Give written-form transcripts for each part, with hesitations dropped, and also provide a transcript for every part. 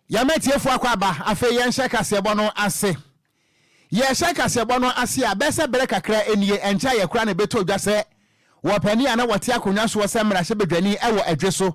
Yametiefo akwaba afe yenhye kasebo no ase. Ye hye kasebo no ase a bese bere kakra enie encha ye kura ne beto dwase. Wo pani ana wote akonwa so semra hye bedwani ewo adweso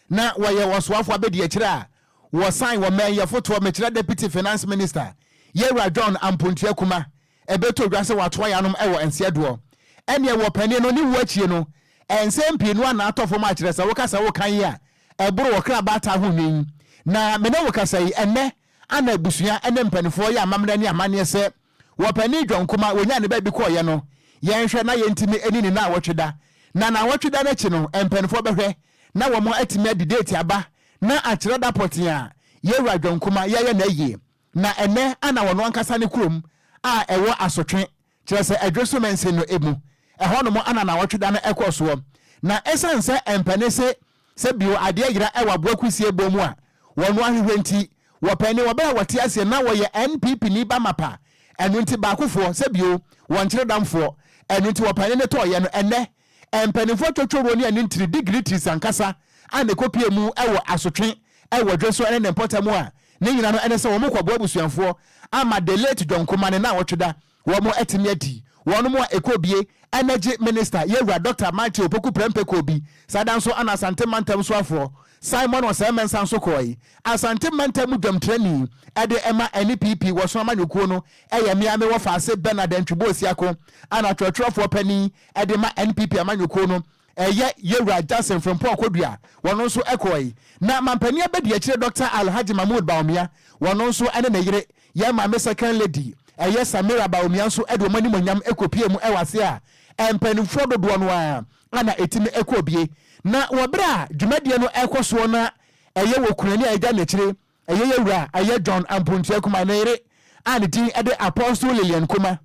na woye wosoafo abedi akire a wo sign wo men ye foto mekire deputy finance minister Yewra John Ampontua kuma ebeto dwase wato yanom ewo ensedo. Ene wo pani no ni wo achie no ensempie no na atofo ma akire se wo kasa wo kan ye a eburu wo kra bata ho nyin. Na mene wokasai enne ana busua ene mpanifo ya amamra ni amane se wopani dwonkoma wonya ne ba bi ko ye no yenhwe na yentimi eni ni na wotweda na wotweda na chi no mpanifo behwe na wo mo atimi adidate aba na akire dapot ya Yewra dwonkoma ye na yie na enne ana wono ankasa ne kurom a ewo asotwe kire se adweso mense no emu eho mo ana na wotweda na ekoso na esanse mpanese se bio ade yira ewa boakusie bomu a wonu ahwenti wopani wobera wote ase na wo ye NPP ni ba mapa enunti baakofo sebio wonkyere damfo enunti wopani ne to ye no enne empanifo twotworo ni ani 3 degree sankasa ane kopie mu ewo asotwe ewo dweso ene npotamu a ne nyina no ene se wo mokwaboa busuanfo ama delete donkoma ne na wotweda wo mo etimi adi wonu mo ekobie energy minister Yewra Dr. Matthew Opoku Prempe Kobi sadanso ana Asante Mantam so afro Simon was a man so koi Asante Mantam dwam training ede ema NPP wo so amanyuko no eye miame wo fa ase Bernard Ntwibosi ako ana twotwofo pani ede ma NPP amanyuko no eye Yewra Jackson from Okogyeabour wono so ekoi na mampani abedi akire Dr. Alhaji Mahmoud Baumia wono so ene na yire ye ma second lady eye Samira Baumia so edo mani monyam ekopie mu ewase a empanifo dodo no a ana etimi ekobie na wobra dwumadie no ekoso na eye wokunani aida na kire eye Yewra eye John Ampontua kuma na ere ani din ede Apostle Lilian kuma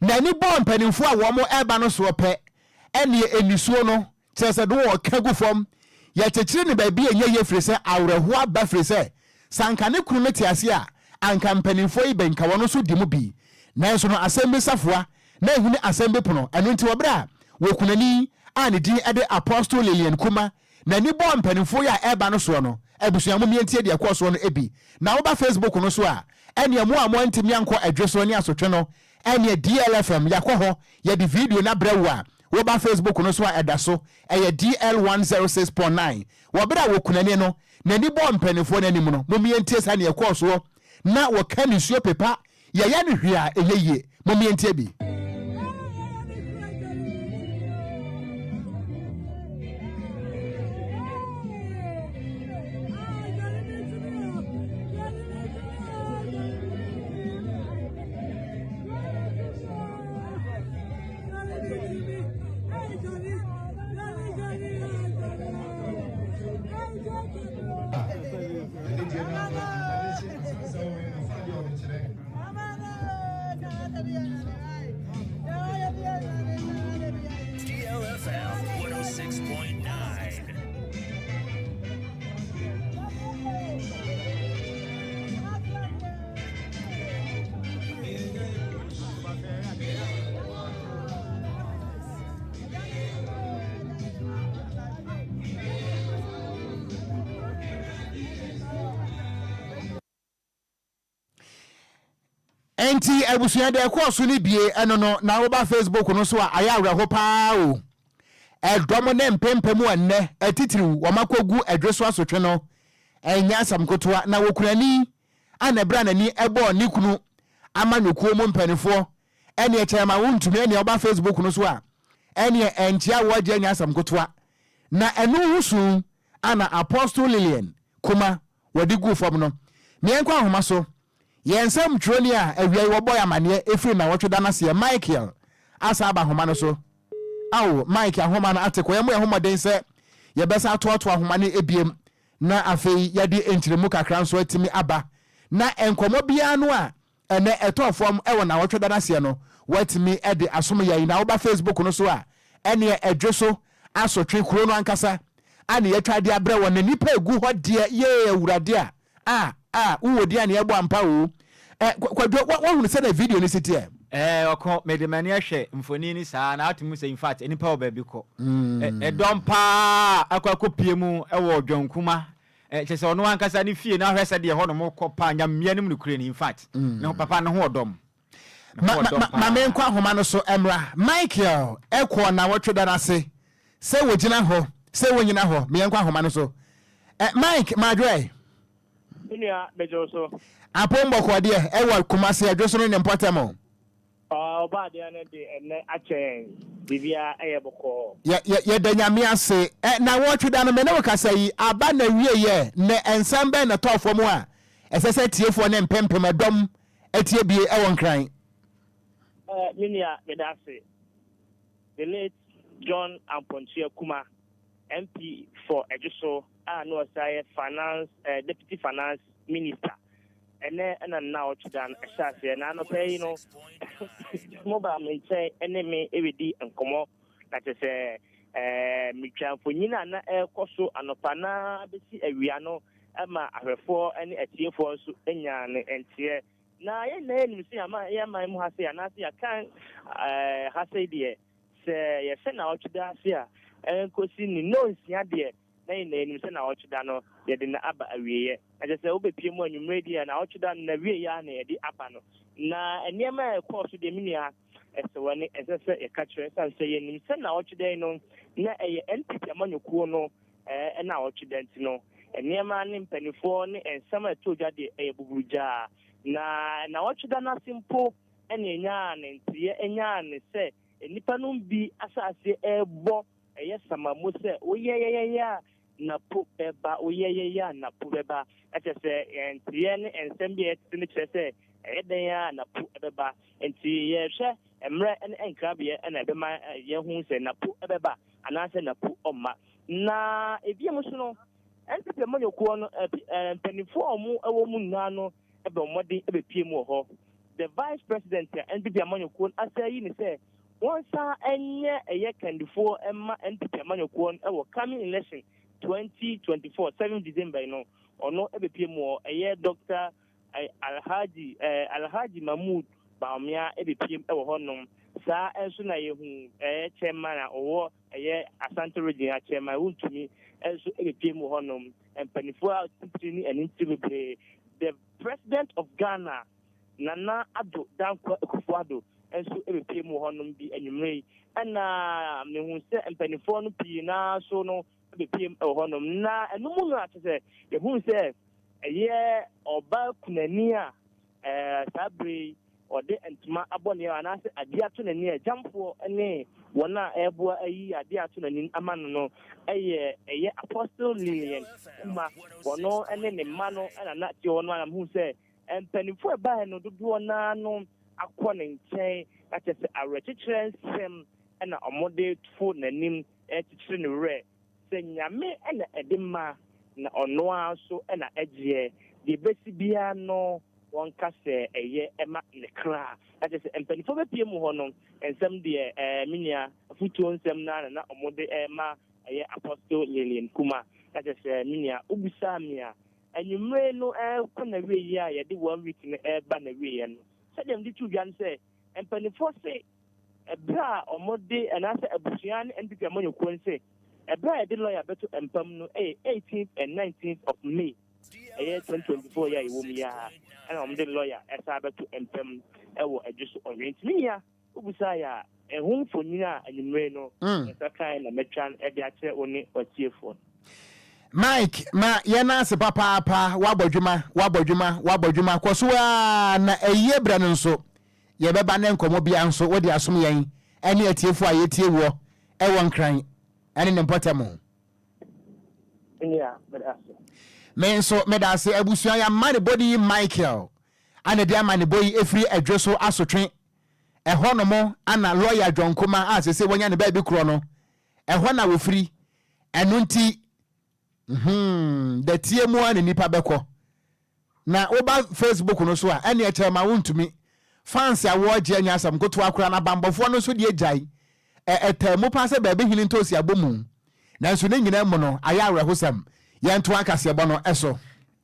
na ni bo empanifo a wo mo eba no so pe ene enisuo no tese do wo kagu fom ya chechire ne ba bi enye ye frese awreho aba frese sanka ne kunu meti ase a anka empanifo ibenka wono so dimu bi na so no asembe safoa na ehuni asembe pono eno nti wobra wokunani ani din ede Apostle Lilian kuma na ni bo empanifo ya eba no so no ebusuamu mientie de akoso no ebi na wo ba Facebook no so a ene amu amo ntimi anko adweso ni asotwe no ene DLFM yakọ ya di video na brewa wo ba Facebook no so a edaso eye DL106.9 wo bra wokunani no na ni bo empanifo na nimu no momientie sa ne yakoso na wo kanisuo pepa ya ne hwia eyeye momientie bi DLFM 106.9. Enti ebusuya de koso ni bie eno no na wo ba Facebook no so a ayawre ho paa o edomo ne mpempemu enne atitiri wo makogu adweso asotwe no enya samkotoa na wokunani ana bra nani ebo ni kunu amanyuko mu mpanifo ene echema wontumi ene wo ba Facebook no so a ene entia wo agye enya samkotoa na enu husu ana Apostle Lilian kuma wadigu fom no mienkwa ahoma so yensam troni a awia wo boy amane efiri na wotweda na se Michael asaba homa no so awo Mike ahoma na ateko yemu ahoma den se ye besa atoato ahoma ne ebiem na afei yade entiremu kakra nso atimi aba na enkomo bia no a ene etofom ewo na wotweda na se no watimi ede asom yayi na wo ba Facebook no so a ene edweso asotwe kuro no ankasa ane yetwade abre wo na nipa egu ho de ye awurade a uwodi ane ebo ampa o Kwadwo wahunu se na video ni sitie oko medemani ahwe mfoni ni saa na atumu se in fact enipa oba bi ko dompa akwakopie mu ewo dwonkuma chese ono ankasa ne fie na hwese de ho no mo kopa nyamia nim no kure ni in fact na papa no ho odom ma me nkwa homa no so emra Michael ekwo na wotwe na ase se wogina ho se wonyina ho me nkwa homa no so Mike madwe Inia bejoso apombo kwa de ewa kumase adwoso no ne mpotamo oba de na de ene achen bibia eyeboko ye da nyame ase na wotwe da no me ne wokasa yi aba na wie ye ne ensambe na tofo mu a esese tiefo ne mpempem adom atie bie ewon kran Minia Medase, the late John Amponchia Kuma, MP for Ejuso, no say finance, deputy finance minister. And then now to done a shot and I know pay mobile may say enemy every day and come up that is a Michan for Nina and air coso and opana, bisi a Riano, Emma, I refer any a tier for Enyan and tier. Na ye name see ama ye man mu hase anase ya kan hase de se ye se na otuda ase a enkosi ni no nsia de na ye name se na otuda no ye de na aba awieye aje se obepie mu anwumre de na otuda na wie ya na ye de aba no na eniema e course de minia ese woni ese se e ka kire san se ye nim se na otuda no na ye NPP amanyokuo no na otuda ntino eniema ne mpanifo ne ensama etoja de e buburuja na otuda na simple ene nya ne ntie enya ne se nipa no bi asase ebo eye samamu se oyeyeye na pu beba oyeyeye na pu beba ate se ntie ne ensembi etini kire eden ya na pu beba ntie ye hwe emre ene enkrabie ene bema ye hu se na pu beba anase na pu omma na ebiem so no NPP amanyokuo no penifo omu ewo mu nna no ebe omodi ebe pie mu ho the vice president NPP amanyokuo asayi ni say wonsa enye eye kandifo emma NPP amanyokuo ewo coming election 2024 7 December no ono ebe pie mu eye Dr. Alhaji Mahmoud Baumia ebe pie ewo honom sa enso na yehu chairman owo eye Asante region chairman wuntumi enso ebe pie mu honom empanifo atini enintibe the president of Ghana Nana Addo Dankwa Akufo-Addo enso ebe pie mu honom bi anwumrei ana me hu se empanifo no pie na so no ebe pie honom na enumu no atese ye hu se eye oba kunani a sabre ode entuma abone anase ade ato nani a jamfo ne wona eboa ayi ade ato nani amano no eye apostle Lillian kuma wono ene ne ma no na ti wono am hu se empanifo e ba no dodo na no akọ ne nchen ate se awrechicheren sem na omode fo nanim etichire ne re se nyame na edema na ono aso na eje de besi bia no won kase eye ema ne kra ate se empanifo be pie mu ho no ensem de minia futuo nsem na omode ema eye apostle Lillian kuma ate se minia ubusa mia anwumre no ko na we ya ye de 1 week ne ba na we ye no se dem di tudwan se empanifo se ebra omode anase abusuan NPP amanyokuo nse ebra de lawyer beto empam no 18th and 19th of May 2024 ya iwom ya ana omde lawyer esa beto empam ewo adjuso orientment ya obusa ya ehun fonina anwumre no esa kan na metwan e de ache oni otiefo Mike ma yana se papa wabodwuma kosoa na eye bra no nso ye beba ne nkomo bia nso wodi asom yen ene atiefo a yetie wo ewon kran ene ne mpotamo yeah medase men so medase abusua ya mane body Michael ana dia mane boy efri adweso asotwe eho no mo ana lawyer Dwonkoma asese wonya ne ba bi kro no eho na wofri eno nti the TMU and nipa beko na oba Facebook no so a ene e chema wontumi fans a wo je anya asam koto akura na bambofo no so de ejai etemu pa se ba be hini ntosi abomu na nso ne nyina mu no aya awrehosam ye nto akase bo no eso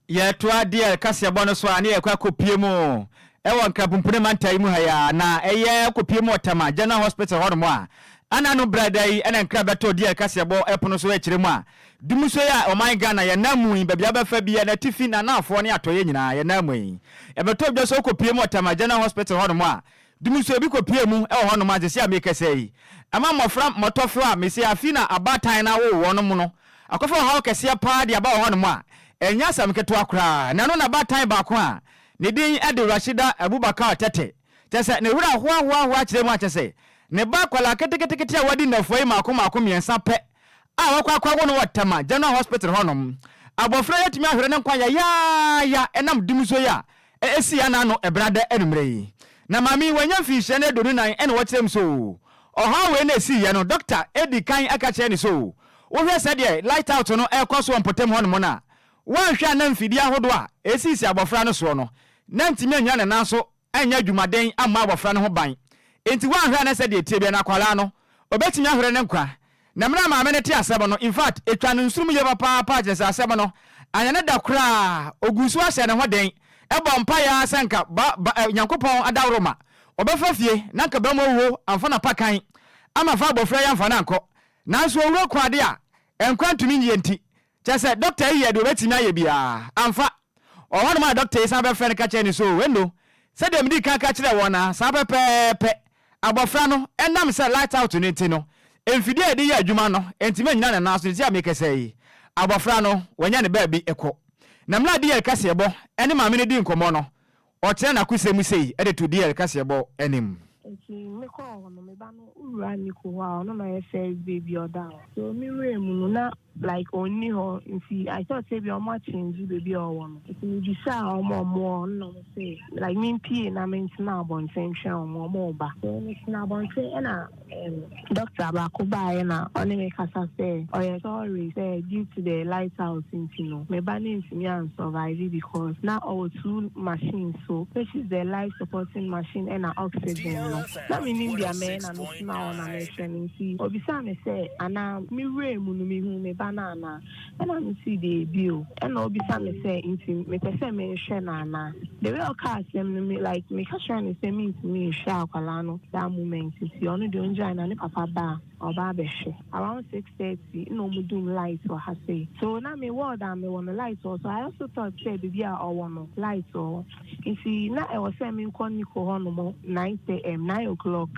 ye to ade kase bo no so ane ye kwa kopie mu e won kapumpune mantai mu ha ya na eye kopie mu otama general hospital ho no mo a ana no brada yi ana nkra beto DL kasebo epono so ekire mu a dumuso ya o my Ghana ye namu yi bebia befa bia na tifi na nafo ne atoye nyina ye namu yi e beto bia so kopie mu Otama General Hospital hono mu a dumuso bi kopie mu e hono ma jese amekese yi ama mofra motofo a mesi afina abatan na wo wono mu no akofo ha kese pa dia ba hono mu a enya samketo akra na no na batan ba ko a ne din ade Rashida Abubakar Tete tese ne wura hoa kire mu a tese ne ba kwala ketekete a wadi na foi mako miensa pe a wakwa no Otama General Hospital honom abofra yatimi ahwere ne kwa ya enam dumuso ya esi ya na no ebrada enumre yi na mami wanya fihye ne donu nan ene wotirem so oha we na esi ya no doctor edi kan aka che ni so wo hwe se de light out no e koso ompotem honom na wan hwa na mfidi ahodo a esi abofra no so no na ntimi anya ne nanso anya dwumaden amma abofra no ho ban enti wan hwa na se de tie bia na kwala no obetimi ahwere ne nkwa na mra ma amene ti asebo no in fact etwa no nsuru ye papa jesa asebo no anya ne da kra ogusu ahye ne ho den ebo mpa ya senka Nyankopon adawroma obefa fie na nka ba mo wo amfa na pakan ama fa abofra ya amfa na nko nanso owuro kwade a enkwantumi nyi enti chese doctor yi ye de obetimi aye bia amfa ohono ma doctor isa be fere ka che ni so wendo se de mdi kan ka kire wona sa pepepe abofra no enam se light out ni ti no emfidi edi ya adwuma no entime nyina na naso ti amekese yi abofra no wanya ne ba bi ekọ na mla DL kasebo ene ma me di nkomo no o tere na kusemu sei ede to DL kasebo enim me call no me ba no ura ni ko wa no na say baby oda so me we mu no na like only ho see I thought say be o ma change baby o won it me di sa o mo no say like me pie na me ntina bon tension o mo ba so me ntina bon say na doctor ba ko ba na oni me kasa say oh yeah sorry say due to the lighthouse into no me ba ni ntimi an survive because now our two machines so which is the life supporting machine and oxygen no na me ni bia me na me na on na me training see obisa me say ana me we mu no me hu me banana and I see the bill and obisa me say into me say me share na the way o cast them me like me ka share say me to me share akwala no that moment see onu de onja na ni papa ba oba be she around 6:30 no mu do light or ha say so na me word and me want light so I also thought say baby I want light or you see na I was say me kon ni ko hono mo 9 a.m. 9 o'clock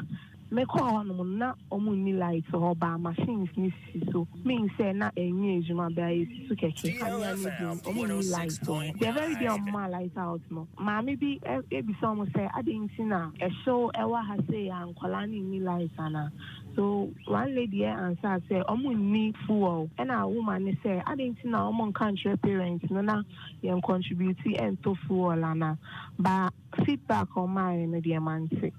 me call on na omuni light or ba machines ni so mean say na enye ejuma ba esi so keke anya ni do omuni light so they very dey on my light out no ma me bi e bi so mo say adinti na e show e wa ha say ankwala ni light ana so one lady answer say omuni fuel and a woman say adinti na omon country parents no na yen contribute and to fuel ana ba feedback on my no dey man say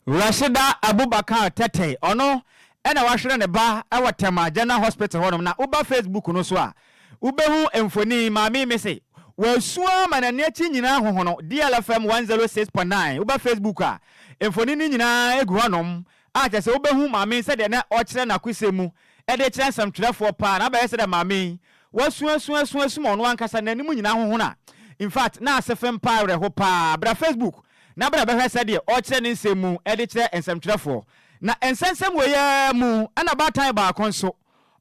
Rashida Abubakar Tete ono ena wahwere ne ba Otama General Hospital honom na uba Facebook no so a ubehu emfoni maami me se wasuo manane chi nyina hohono DLFM 106.9 uba Facebook a emfoni ni nyina egu honom a che se ubehu maami se de na o kire na kwesemu e de kire nsam twerefo pa na ba ye se de maami wasuo mo no ankasa nanim nyina hohona in fact na asefem pa reho pa bra Facebook na bra behwe se de o kire ne nsemu e de kire nsam twerefo na ensensem we ya mu ana ba tan ba konso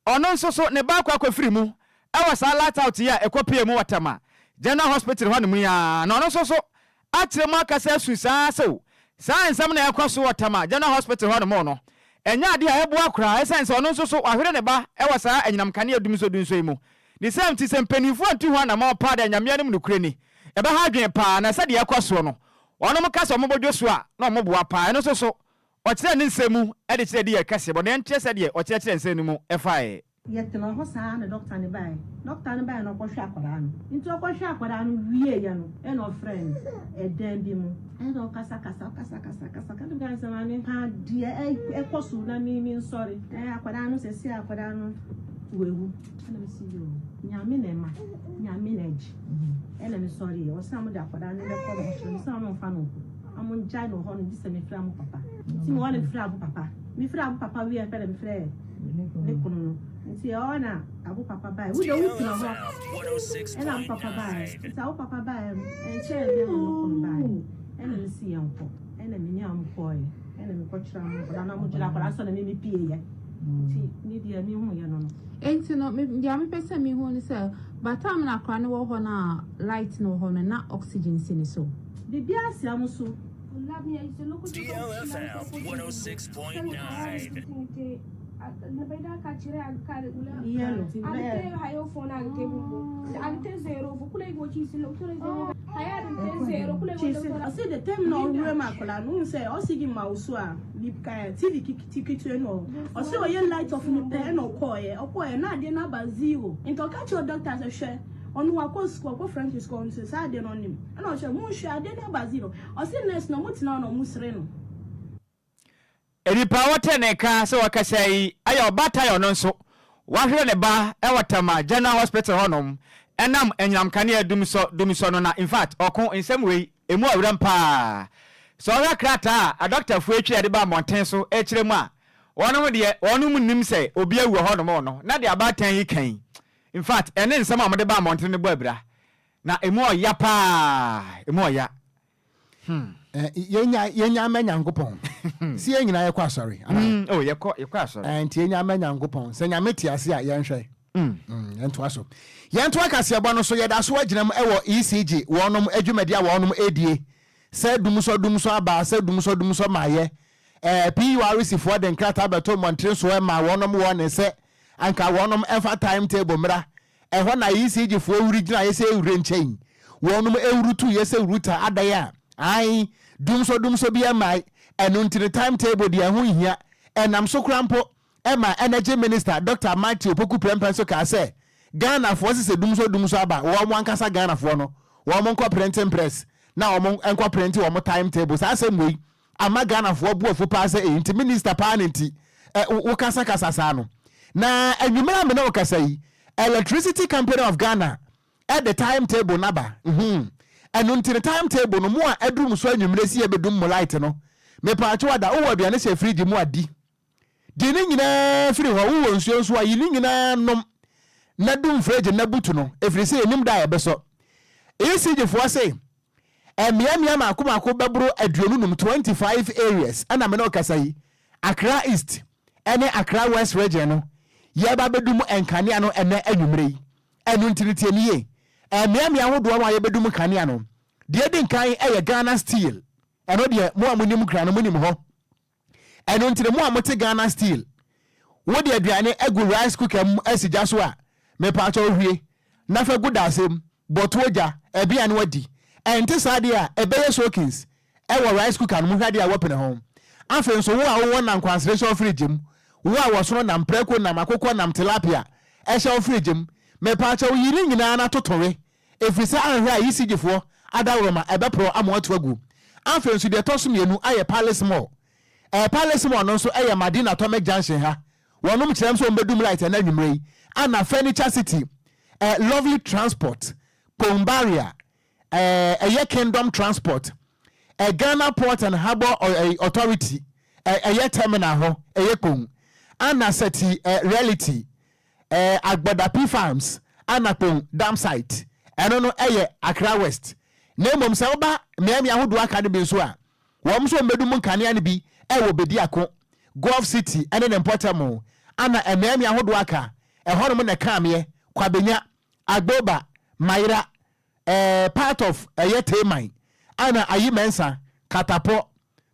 ono nso so ne ba kwa free mu e wa sa lat out ya ekopie mu Otama General Hospital ho ne mu ya na ono nso so a kire mu akasa susa so sa ensem na yakoso Otama General Hospital ho ne mu no enya ade a ebo akura esense ono nso so ahwere ne ba e wa sa anyinam kane adum so mu the same ti sempanifo antu ho na ma pa da nyame anem no kure ni e ba ha adwen pa na sa de yakoso no ono mo kasa mo bodwo so a na mo boa pa eno so o kire ne nsemu e de kire de yakase bo ne ntie se de o kire nsemu mu e fae yetena ho saa na doctor ne bai no ko hwe akwara no nti o ko hwe akwara no wie ya no e no friend e dan bi mu e no kasa kan ga sama ne ha die e kosu na mi sorry akwara no se akwara no wewu na mi see you nyame na eji e na mi sorry o sam de akwara no le ko no sam no fa no amun jai no ho no di se me fra mu papa ti mo wa ne fra abu papa mi fra abu papa wi e fa de mi fra ne kono nti ona abu papa bai wo de wo tuna ho ena abu papa bai nti abu papa bai enche de no kono bai ena mi si yanko ena mi nyam koy ene me kochira mo na mo jira kwala so na me pie ye ti ni dia mi hu ye no enti no me dia me pese mi hu ni say batam na akra ne wo ho na light no ho na oxygen si ni so bibia sia mo so DLFM 106.9. Nabaida kachire agkare ula. Yellow. Ante hayo phone ante bubu. Ante zero bukule go chisi lo tore zero. Haya ante zero kule go. I say the time no we makola no say o sigi mauso a lipka TV kiki no. O say o ye light of no pe no okoye na ade na ba zero. Into catch your doctor say hwe onu akosiko ko Francis ko nse sa ade no nim. Na o hwe mu hwe ade na ba zero. O say nurse no mutina no musre no. Eripa wateneka se wakasai ayo batayo no nso wahwe ne ba ewatama General Hospital honom enam enyam kane dumiso no na in fact okon nsem wei emu awram pa so wa krata a doctor fu etwi ade ba monten so ekire mu a wonum nim se obi awu honom no na de abatan yi kan in fact ene nsem amode ba monten ne bo abra na emu oya pa emu oya yenya menyankopon si yenyina ye kwa sorry oh ye kwa sorry anti yenya menyankopon se nya metiase a yenhwe yento aso yento akase abo no so ye da so aginam ewo ECG wonom adwumadi a wonom edie se dumso aba se dumso maye PURC for den krata beto montre so e ma wonom won se anka wonom efa timetable mra ho na ECG for wuri gina ye se ewure nchen wonom ewurutu ye se ruta adaya ai dumso bia mai enu ntire timetable dia ho hia enam so krampo ema energy minister Dr. Matthew Poku Prempen so ka say Ghana for se dumso aba wo mo ankasa Ghana for no wo mo nko printing press na wo mo enko print wo mo timetable sa asem we ama Ghana for bu ofo pa say enti minister pa nti wo kasa sa no na enwumera me na wo kasa yi Electricity Company of Ghana at the timetable naba and until the timetable no more edrum so anwumre si ebedum mo light no me pa acho da wo aduane se fridge mu adi di ni nyina firi ho wo nsuo nso ayi ni nyina nom na dum fridge na butu no efiri se enim da ebeso ECG fo say emiamia makoma bebro aduonu num 25 areas ana me no kasai Accra East ene Accra West region no ye ba bedum enkane no ene anwumre yi enu ntiritie niye emiamia hodo wa ye bedum kane no de din kan eye Ghana Steel eno de mo amunim kra no munim ho enu ntire mo amote Ghana Steel wo de aduane egu rice cooker mu asija so a me pa cho hwie na fa gudasem botoja ebia ne wadi ente sade a ebeye soakings ewo rice cooker no mu hwade a wopene ho afen so wo a wo na nkwansration fridge mu wo a wo so na mpreko na makoko na tilapia ehye fridge mu me pa cho yiri nyina na totowe efisa anhwe a ECG fo adawroma ebepro amoatu agu afen so de tosum yenu aye Palace Mall Palace Mall no so aye Madina Atomic Junction ha wonum kirem so mbedum light na nwumrei ana Furniture City Lovely Transport Pombaria aye Kingdom Transport Ghana Port and Harbour Authority aye terminal ho aye kon ana City Reality Agbadapi Farms ana kon dam site eno no aye Accra West nemom se oba miami ahodo aka de be so a wom so mbedum nkane ane bi ewo bedi ako Gulf City ene ne Portamo ana miami ahodo aka honom ne kamye kwabenya Agboba Maira part of Teman ana ayi mensa Katapo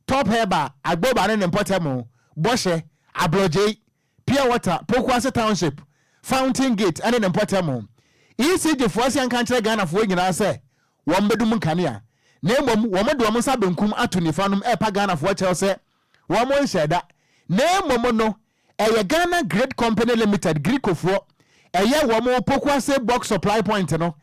Top Heba Agboba ne Portamo Boshe Abroje Pure Water Pokwase Township Fountain Gate ene ne Portamo ECG force yan kan kire Ghana fo nyina se won bedum nkane a na emom wo mo de wo sa benkum ato nifanum pa Ghana fo kire se wo mo nhyeda na emom no eye Ghana Great Company Limited Gricofo eye wo mo Pokwase box supply point no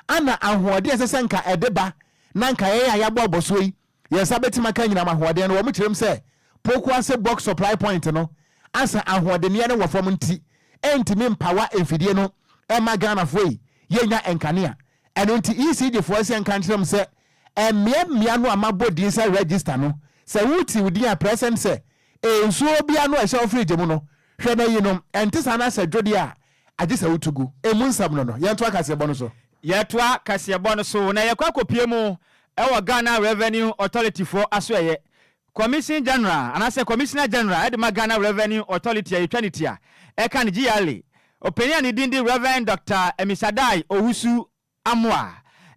ana ahoode esesenka edeba na nka ye ya boboso yi ye sabetima kan nyina ahoode no wo mo kirem se Pokwase box supply point no asa ahoode ne wo fom nti entimi mpawa enfidie no ema Ghana fo yi yenya enkanea eno nti ECG fo se enkantrem se emia no amabodi se register no se wuti wudi a present se ensuo bia no ehye fridge mu no hwe na yi no entisa na se dwode a age se wutugu emu nsam no yento akase bo no so yeto akase bo no so na yekwa kopie mu ewo Ghana Revenue Authority for asoye Commission General and I say Commissioner General at the Ghana Revenue Authority Eternity Ekan Giali opinion Dindi Reverend Dr. Emisadai Owusu Amwa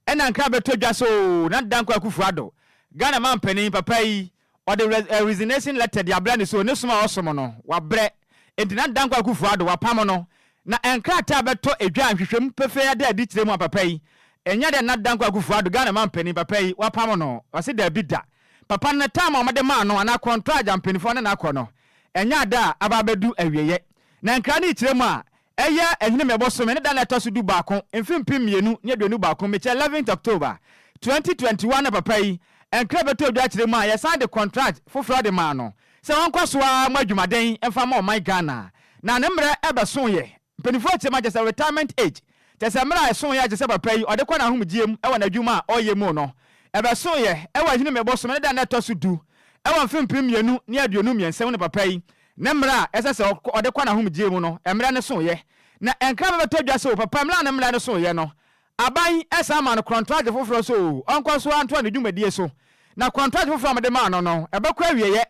and Ankrabe Tojaso not Danko Akufo-Addo Ghana man penny papai or the resignation letter the abrani so no small osomono wa bre enti na Danko Akufo-Addo wa pamono na enkrata beto edwa nhwehwem pefe ade aditire mu papai enya de na Danko Akufo-Addo Ghana man penny papai wa pamono wase da bida papa na time amade ma no ana contract ampenifo na akọ no enya da ababedu awieye na nkra ni kire mu a eye ehine mebosome ne da na toso du baako mfimpim mienu ne aduonu baako meche 11th October 2021 na papa yi nkra beto adwa kire mu a yesa de contract foforo de ma no se won kwaso a madwumaden emfa ma my Ghana na ne mre ebeso ye mpenifo tie ma jesa retirement age jesa mre eson ye jesa papa yi ode kwa na homgiem e wana adwuma a oye mu no ebeso ye ewa hine mebosome ne da na toso du ewa mfimpim mienu ne aduonu miensem ne papa yi ne mra esese ode kwa na homgiem mu no emre ne so ye na enkra beto dwa so papa mra ne mra ne so ye no aban esa ma no contract foforo so onko so anto ne dwumadie so na contract foforo amade ma no ebekwa awieye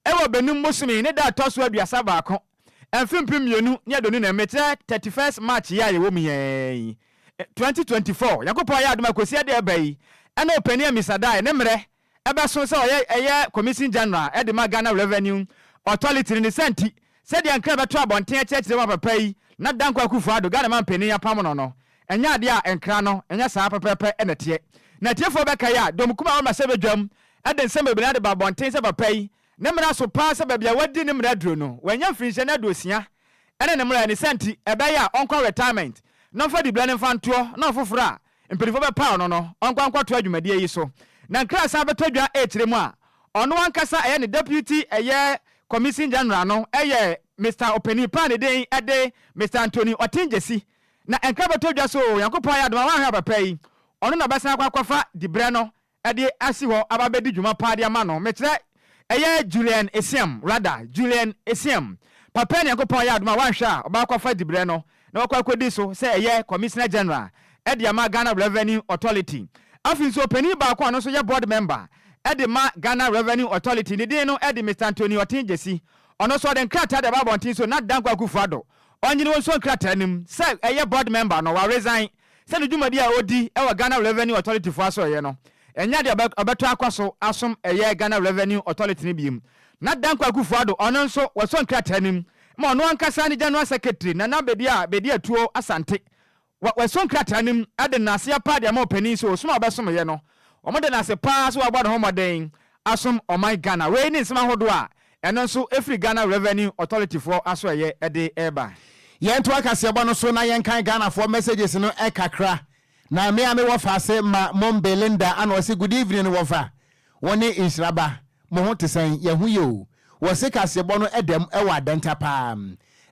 ewo benum mosumi ne da toso aduasa baako emfimpim mienu ne adonu na mete 31st March ya ye wo mi ye 2024 yakopo ya aduma kosi ade ebai ena opani amisadai ne mre ebeso se eye Commission General edema Ghana Revenue Authority ni senti se de ankra beto abonten chechire wa papai na Danko Akufo-Addo Ghana man pani ya pam no enya ade a enkra no enya saa pepepe enete na tiefo beka ya domkuma wa masebedwam ede nsem ebina de babonten se papai ne mra so pa se babia wadi ne mra duro no wanya mfinhye na dosia ene ne mra ni senti ebe ya onko retirement no fa di blane fanto na foforo a mpelifo be pa no onkwankwato adwumade yi so na nkra sa betodwa etire mu a ono ankasa eye ne deputy eye Commission General no eye Mr. Openi Pan den ede Mr. Anthony Otinjesi na enkra betodwa so yankopon ya doma wa hwa papai ono na besa akwafa di bre no ede asi ho ababedi dwuma pa de ama no metre eye Julian Esiam papa ne yankopon ya doma wa hwa oba akwafa di bre no na wakwakodi so se eye Commissioner General ede ama Ghana Revenue Authority afin so Openi ba kwa no so ye board member ede ma Ghana Revenue Authority ni din no ede Mr. Anthony Otinjesi ono so den krata de babontin so na Danko Akufo-Addo onyini won so krata nim se eye board member no wa resign se ne dwumadi a odi e wa Ghana Revenue Authority fo aso ye no enya de obeto akwaso asom eye Ghana Revenue Authority ni biem na Danko Akufo-Addo ono nso wo so krata nim ma ono ankasa ni General Secretary na bedi atuo asante wo so krata nim ade na se pa de ma opani so so obesom ye no omode na se pa so abode homoden asom my Ghana we ni nsema hodo a eno nso every Ghana Revenue Authority for aso ye ede eba yento akase bo no so na yen kan Ghana for messages no e kakra na me ame wo fa se ma mom Belinda and wo se good evening wo fa woni Nhyiraba mo ho tesen ye hu ye wo se kase bo no edem e wa denta pa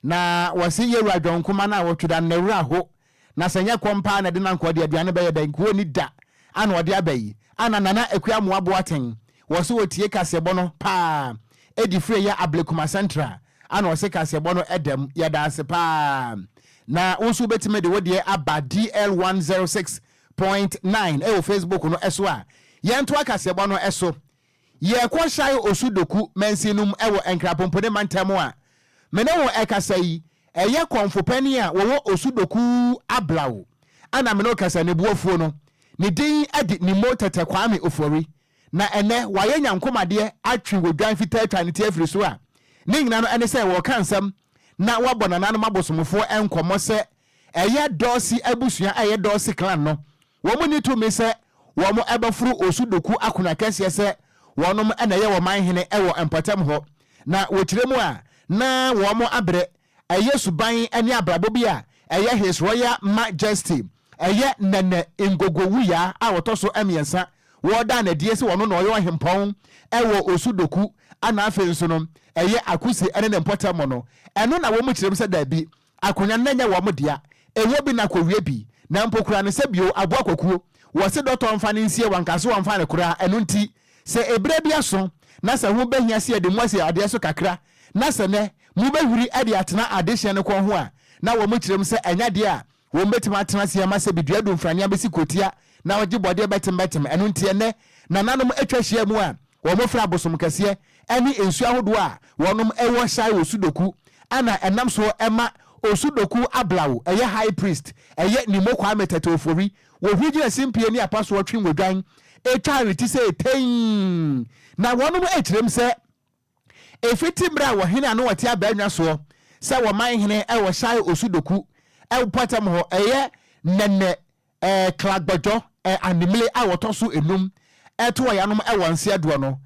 na wo se ye ruadwon kuma na wo twida na wura ho na senya kompa na de na nkode aduane be ye dan ko ni da ana ode abayi ana nana akua mo aboaten wo se wo tie kase bo no pa edi free ya Ablekuma Central ana wo se kase bo no edem ya da ase pa na unsu betime de wodie aba DL106.9 e o Facebook no eso a yento akase bo no eso ye kwa shai osudoku mensinum e wo enkrapompone mantamo a mene wo ekasa yi eye konfopani a wo osudoku ablawo ana mene okasa ne buofuo no ne din adi ni motete Kwame Ofori na ene waye nyankomade atwi wodwan fita atwa ne tiafiri so a ne nyina no ene se wo kansam na wabona nanu mabosomfo enkomo se eye dosi abusua eye dosi clan no wo mu ni to me se wo mo ebafuru osudoku akuna kase se wonom ene ye wo manhene ewo empatam ho na wotire mu a na wo mo abre eye suban ene abrabo bi a eye His Royal Majesty eye nene ngogowuya a wotoso emiensa wo da na die se wono no yo hempon ewo osudoku ana afenso no eye akuse ene ne empatam no eno na wo mu kirem se da bi akonya nanya wo mo dia ewo bi na kowie bi na mpokura ne se bio abo akokuo wo se dotɔ mfa ne nsie wankase wo mfa ne kura eno nti se ebre bia so na se ho behia se de mo se ade so kakra na se ne mu behuri ade atena adehye ne kon ho a na wo mu kirem se enya de a wo betima atena se ma se bidua do mfrania besi kotia na wogi bode betem eno nti ene na nanom atwa hia mu a wo mo fra bosom kase ene ensu ahodo a wonom ewo shai osudoku ana enam so ema osudoku ablawo eye high priest eye nimokwa metetofori wo hwigi simpie ni apaso otwe wodwan etwa reti se ten na wonom ekirem se efiti mra wo hene ano wate abanwa so se wo man hene ewo shai osudoku patam ho eye nene klagbojo animle a wotoso enum eto yanom ewanse aduo no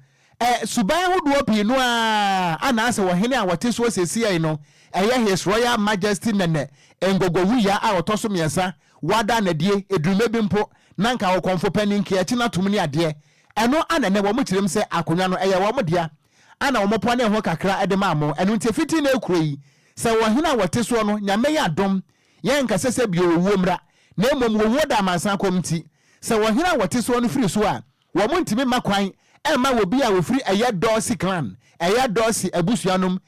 suban hodo pi no ana ase wo hene a wote so sesi ai no eye his royal majesty nene engogowuya a wotoso miensa wada na die edume bimpo nanka wo konfo paninki e china tumni ade eno ana ne wo mukirem se akonwa no eye wo modia ana wo mopone ho kakra ede maamo eno ntefiti na ekuroi se wo hene a wote so no nyame ya dom yen kasese bi owo mra na emom wo da mansan komti se wo hene a wote so no firi so a wo montimi makwan ma wo bi a wo firi eye dosi clan eye dosi abusuanom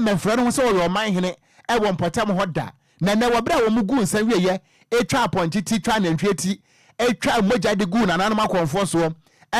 mefra no so wo man hene wo mpotam hoda na na wo bra wo mugu nsa wieye etwa aponti ti twa na ntweti etwa moja de gu na nanom akonfo so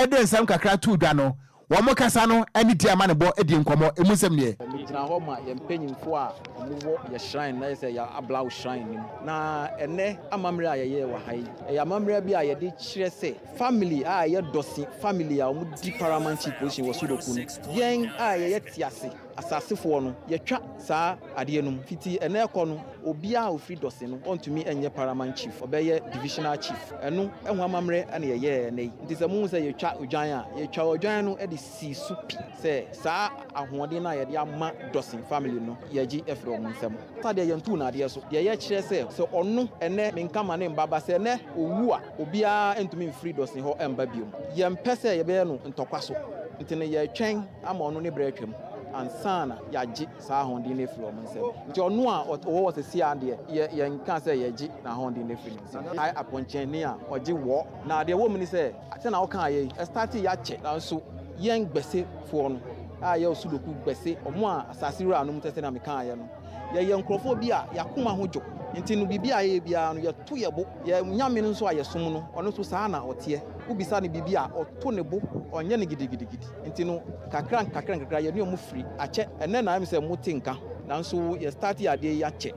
ede nsam kakra tu dwa no wo mo kasa no ani dia ma ne bo edi nkomo emusem ne migyina ho ma ye mpanyimfo a omuwo ye shrine na ye ya ablaw shrine nim na ene amamre a ye wa hai ya amamre bi a ye de kire se family a ye dosi family a omu di paramount position wo sudoku yen a ye tiase asasefo no ye twa saa ade enum fiti ene ekọ no obi a ofri dosi no ontumi enye paramount chief obeye divisional chief enu ehun amamre ana ye nei ntizemu se ye twa odwan a ye twa odwan no edi si supi se saa ahoɔden na yɛde ama dosin family no yɛgi efro mu nsɛm sade yɛ ntu na adeɛ so deɛ yɛ kyerɛ sɛ ɔno ene menkama ne mbaba sɛ ne owu a obia entumi mfiri dosin hɔ emba biom yɛmpɛ sɛ yɛbɛyɛ no ntɔkwa so ntene yɛ twɛn ama ɔno ne brɛ twam ansana yɛgi saa ahoɔden ne efro mu nsɛm nti ɔno a ɔwɔ sɛ sia adeɛ yɛnka sɛ yɛgi na ahoɔden ne efro mu nsɛm ai apɔnkyɛni a ɔgi wɔ na adeɛ wɔ mu ni sɛ ate na ɔka yɛ start yɛakyɛ nanso yen gbese fo no a ye osudoku gbese omo a asase ru anum tese na meka aye no ye nkrofo bi a yakoma hojo nti no bibi a ye bia no ye to ye bo ye nyame no so aye som no ono so saa na ote ubisa ne bibi a oto ne bo onye ne gidigidi nti no kakra ye ne omu firi ache ene na am se mutinka nanso ye start ya de ya che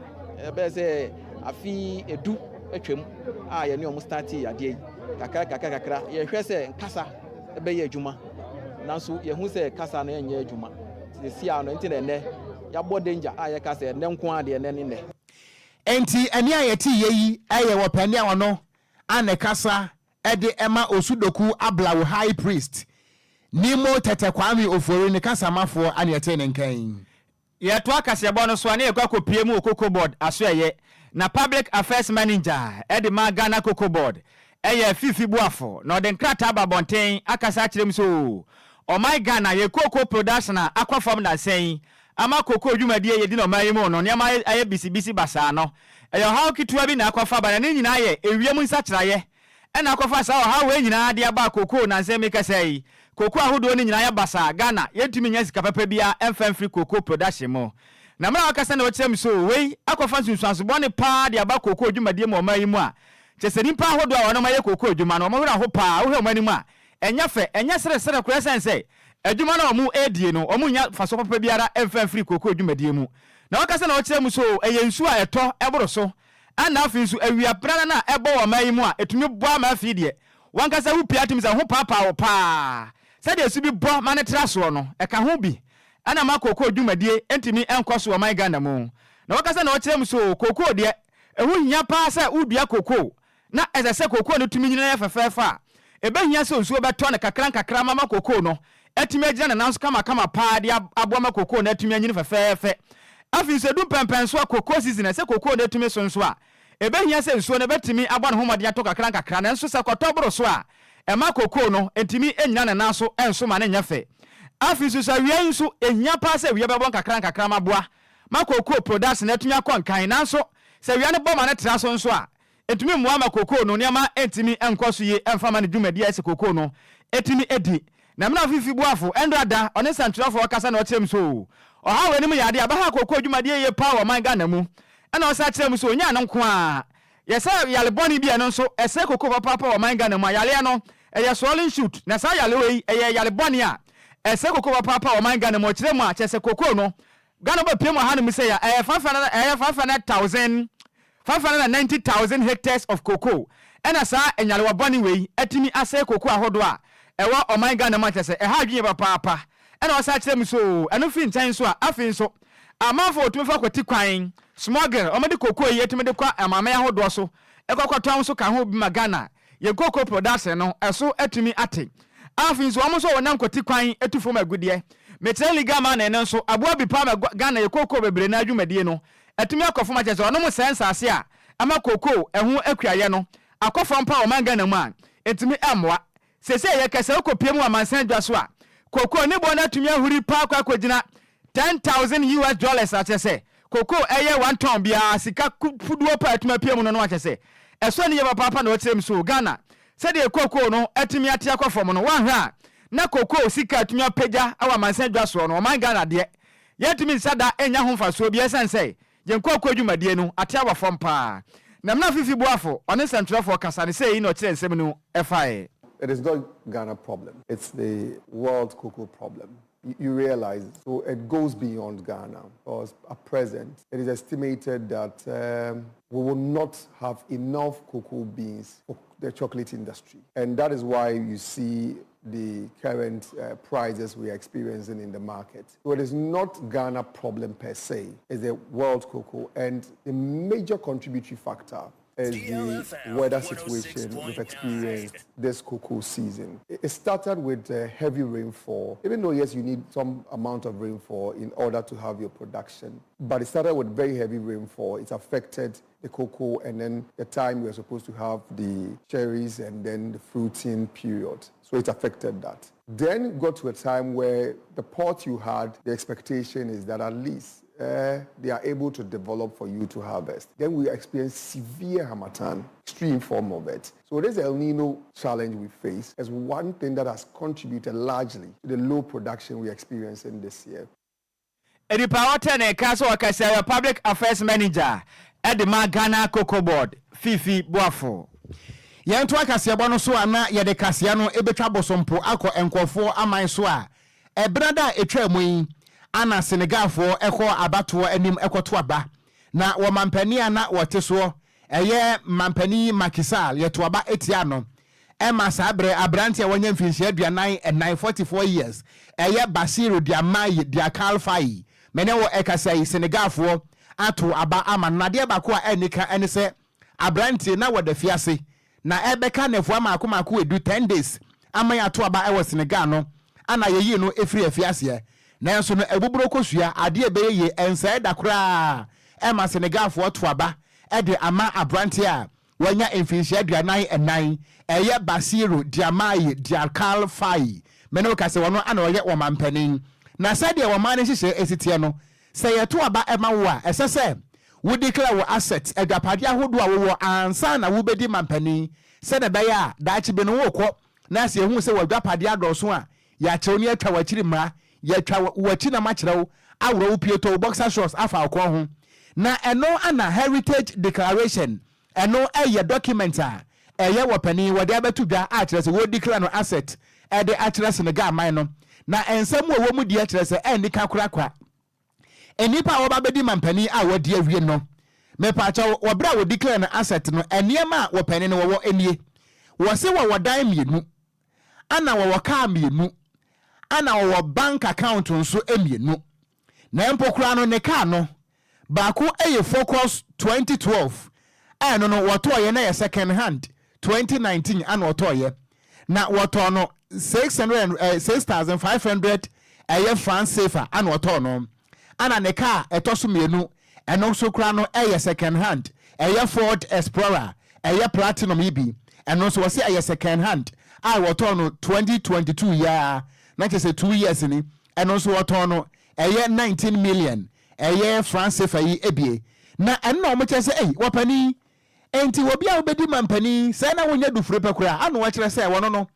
be se afi edu atwam a ye ne omu start ya de kakra ye hwe se nkasa be ye adwuma nanso ye hu se kasa na enye adwuma si ano enti na ene ya bo danger a ye kasa ene nko ade ene ne enti ene ayeti yeyi aye wo pani a wono ane kasa ede ema osudoku ablawo high priest nimo tete kwami ofori ne kasa mafo ane ete ne nkan ye to akase ebo no so ane ye kwako pie mu okoko board aso eye na public affairs manager ede ma Ghana Cocoa board eye fifi buafo na ode nkrata babonten akasa kirem so o my Ghana ye cocoa production akwafam na sen ama cocoa dwumadie ye di no mayi mu no ne ama aye bisibisi basa no eye how kitua bi na akwafa ba na ne nyina ye ewiem nsa kiraye ena akwafa sa how we nyina de aba cocoa na sen meka sei cocoa ahodo ne nyina ye basa Ghana yetumi nya sika papa bia emfam free cocoa production mo na mra akasa na wokyem so we akwafa sunsuanso bone pa de aba cocoa dwumadie mo mayi mu a cheseri pa ahodo a wono maye cocoa dwuma no mo hura ho pa wo hwe mani mu a enya fe enya sere kura sense adwuma na omu edie no omu nya faso papa biara emfa free cocoa dwumadie mu na wakasa na wokyerem so eyensu a eto eboro so ana afi nso awia prana na ebo wo mayi mu a etumi boa ma afi de wankasa wu piatim za ho papa wo pa se de su bi bo ma ne tra so no eka ho bi ana ma cocoa dwumadie entimi enkoso wo man Ghana mu na wakasa na wokyerem so cocoa de ehu nya pa sa udua cocoa na ezese cocoa no tumi nyina ya fefefa ebe hia se onsuo beto na kakra mama cocoa no etimi agina na nanso kama pa de aboama cocoa na etimi anyini fefefe afi se du pempenso cocoa season se cocoa na etimi so nso a ebe hia se nsuo na betimi abɔ ne homade ato kakra na nso se kɔtɔboro so a ema cocoa no etimi enyina na nanso enso ma na nyafe afi so sa wian nso ehia pa se wian bɛbɔ kakra maboa ma cocoa production na etimi akɔnkan nanso se wian ne bɔ ma na tra so nso a etimi muama cocoa no niama etimi enkoso ye emfama ne dwumadi ese cocoa no etimi edi na mna fifi buafo endrada one santrafo wakasa na okyerem so o ha weni mu yade abaha cocoa dwumadi ye power man Ghana mu ana o sa kyerem so nya no nko a yesa yale boni bia no so ese cocoa papa man Ghana mu yale no eye swollen shoot na sa yale wei eye yale boni a ese cocoa papa o man Ghana mo kire mu a chese cocoa no Ghana ba piem ha no mi say ya 590,000 hectares of cocoa ena sa enyalewa boni we atimi ase cocoa ahodo a ewa o man Ghana ma chese ha adwene ba papa ena wasa kire mi so eno fi ntan so a afin so amanfo otumi fa kwati kwan smuggle o mede cocoa yi etimi de kwa amama ahodo so ekwakwatwan so ka ho bi ma Ghana ye cocoa production no eso atumi ate afin so amonso wonam kwati kwan etufo magude metreli gama na ene nso aboa bi pa Ghana ye cocoa bebre na adwumadie no atumi akofo ma chese ono mo sense ase a ama cocoa ehu akuaye no akofo mpa o man Ghana mu a etumi amwa sese ye kese okopie mu amansan dwa so a cocoa ne bo na atumi ahuri pa akogina $10,000 a chese cocoa eye 1 ton bia sika fuduo pa atumi pie mu no no a chese eso ne ye papa na o tirem so Ghana se de cocoa no atumi ate akofo mu no wan ha na cocoa sika atumi apagya awa mansan dwa so no o man Ghana de yetumi sada enya ho mfaso bi esense ye cocoa dwumadie no ate awa fom pa na mna fifi boafo one sentrefo kasa ne sei no kire nsem no efae. It is not Ghana problem, it's the world cocoa problem. You realize, so it goes beyond Ghana, because at present it is estimated that we will not have enough cocoa beans for the chocolate industry, and that is why you see the current prices we are experiencing in the market. So it is not Ghana problem per se, it's the world cocoa, and the major contributory factor is the weather situation we've experienced this cocoa season. It started with heavy rainfall, even though yes, you need some amount of rainfall in order to have your production, but it started with very heavy rainfall. It affected the cocoa, and then the time we were supposed to have the cherries and then the fruiting period. So it affected that. Then got to a time where the pot you had, the expectation is that at least they are able to develop for you to harvest. Then we experience severe harmattan, extreme form of it. So this El Nino challenge we face is one thing that has contributed largely to the low production we're experiencing this year. Edi Pawata ne kaso wakasa Public Affairs Manager at the Ghana Cocoa Board, Fifi Boafo. Yantu akasiabo no so ana ye de kasia no ebetwa bosompo akọ enkofo aman so a ebrada etwa mu yi ana Senegalfo ekọ abato anim ekoto aba na wo mampani ana wote so eye mampani Makisal yeto aba etia no ema sabre abrante wonye mfinhia aduanan 44 years eye Basiru Diamai Diakalfai mene wo ekasai Senegalfo ato aba ama na de bako a enika ene se abrante na wo da fiase na ebeka nefu amakomako edu 10 days ama ya to aba ewo Senegal no ana yeyi no efiri afiase na enso no ebuburo kosua ade ebeye ensa da kura ema Senegal fo to aba ede ama abrante a wanya emfinhia aduanan enan eye Basiru Diamai Diakal Fai meno kase wono ana oye wo mampanin na sade wo man hihye esitie no se ye to aba ema wo a esese we declare our assets edapade ahodo a wo ansa na wo bedi mampani se na be ya daachi be no wo kọ na se hu se wadapade adoso a ya chewni atwa wachiri mra ya twa wachi na machirawo awro wo pieto boxer shorts afa akọ ho na eno ana heritage declaration eno eye document a eye wopani wode abetu dwa a kire se wo declare no asset e de a kire Senegal man no na ensam wo mu die kire se eni kakura enipa wo ba bedi mampani a wodi awie no me pacha wo bra wo declare na asset no eniema wo pani no wo enie wo se wo dan mienu ana wo ka mienu ana wo bank account nso emienu na empokura no ne ka no baako eye Focus 2012 ano no woto ye na ye second hand 2019 ana woto ye na woto no 6500 eye France safer ana woto no ana ne car etoso mienu eno so kura no eye second hand eye Ford Explorer eye Platinum ibi eno so wose eye second hand I woto no 2022 ya na chese 2 years ni eno so woto no eye 19 million eye France safer yi ebie na eno mo chese wapani enti obi a obedi mampani se na wonya dufure pekura ana wo kire se wono no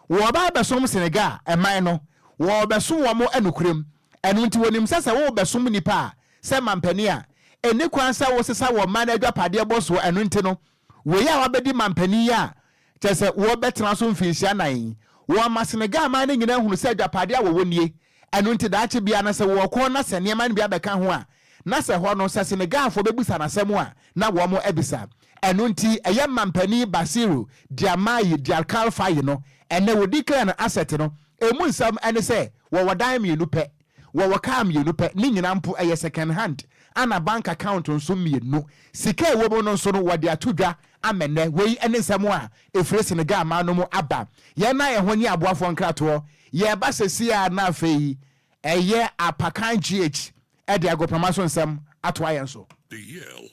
wo ba besom Senegal eman no wo besom wo mo enukurem enu nti wonim sese wo besom nipa se mampani a eni kwansa wo sesa wo man adwapade boso enu nti no wo ya wabedi mampani a chese wo betena so mfinhia nan wo ma Senegal man nyina hunu se adwapade a wo wonie eno nti daache bia na se wo ko na se niam bia beka ho a na se ho no se Senegal fo bebusa na semu a na wo mo ebisa eno nti eye mampani Basiru Diamayi Dialkalfa yi no ene wo declare na asset no emu nsam ene se wo wadan mienu pe wo waka mienu pe ni nyina mpo eye second hand ana bank account nso mienu sika wo bo no nso no wo de atodwa amene wei ene nsam a efre Senegal ma no mo aba ye na ye ho ni aboafo nkrato ye ba sesi a na afei eye apakan GH e de agopama so nsam ato ayen so DL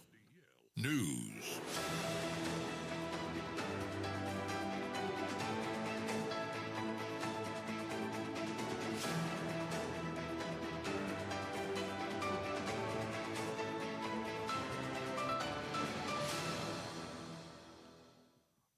News.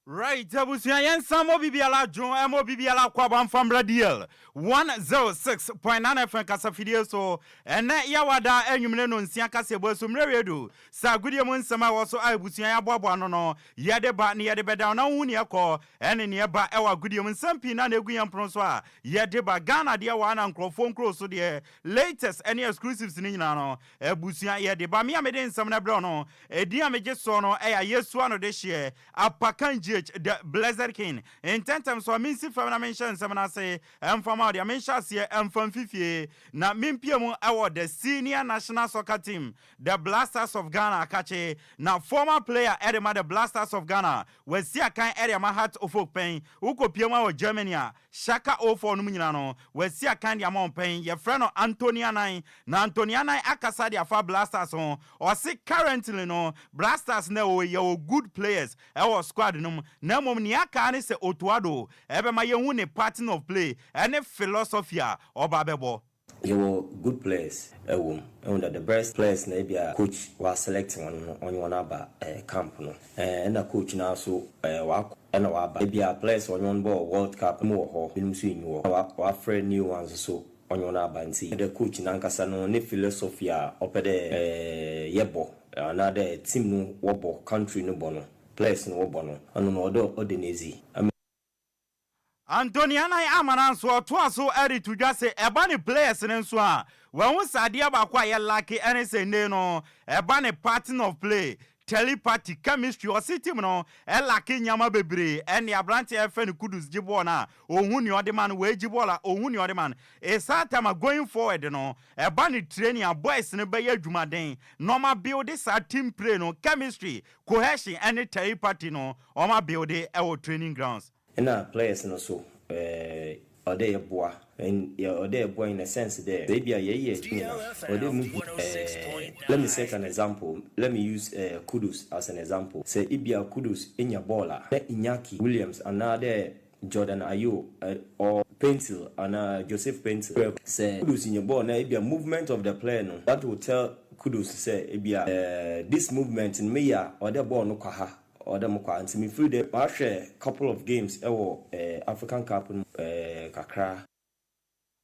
Right, abusia yensa mo bibiala jon mo bibiala kwaba famra DL 106.9 FM kasafidie so ene yawada enwumne no nsia kase bo so mrewedu sa gudie mo nsema wo so abusia ya boabo no yede ba ne yede beda na hu ne ekọ ene ne ba ewa gudie mo nsampi na na eguyan pron so a yede ba Ghana de wa na nkrofo nkro so de latest any exclusives ni nyina no abusia yede ba me amede nsem na bre no edi ameje so no eya Yesu ano de hye apakan the Blazer King in 10 times so minsi famna mention semana say emfama dia mention se emfam fifie na mimpiemu award the senior national soccer team the Blasters of Ghana akache na former player Edema the Blasters of Ghana we see akan Edema Heart of Oak Pen ukopiemu wa Germany Shaka 04 no nyina no we see akan dia mon pen ye friend no Antonia Nine na Antonia Nine akasa dia fa Blasters on or see currently no Blasters na we good players our squad no na mom ni aka ne se otuado ebe ma yehu ne pattern of play and philosophy oba bebo you good players and the best players na be coach was selecting on one aba camp no and the coach now so wa and wa ba be players on one ball World Cup mo ho binim so nyu wa friend new ones so on one aba nti the coach na nkasa no ne philosophy opede yebo another team no wo country no bono place no bono anu odo odinezi Antoniana amana so to aso eri to just say ebani players nso a when we sadia ba kwa ye lucky any say no ebani pattern of play telepathy chemistry or team no e lucky nyama bebre ene abrante e fe ne kudus gibo na ohun ni ode man we gibo la ohun ni ode man e satama going forward no ebani training boys ne be adwumaden normal build this team play no chemistry cohesion and telepathy no o ma build e wo training grounds. And players no so or they boy and or they boy in a sense there they be a let me set an example. Let me use Kudus as an example. Say Ibia Kudus in your baller Iñaki Williams another Jordan Ayew or Pencil and Joseph Pencil say Kudus in your ball now Ibia movement of the player no that will tell Kudus say Ibia this movement in Meya or the ball no kaha or the mokwa and me free the share couple of games African Cup kakra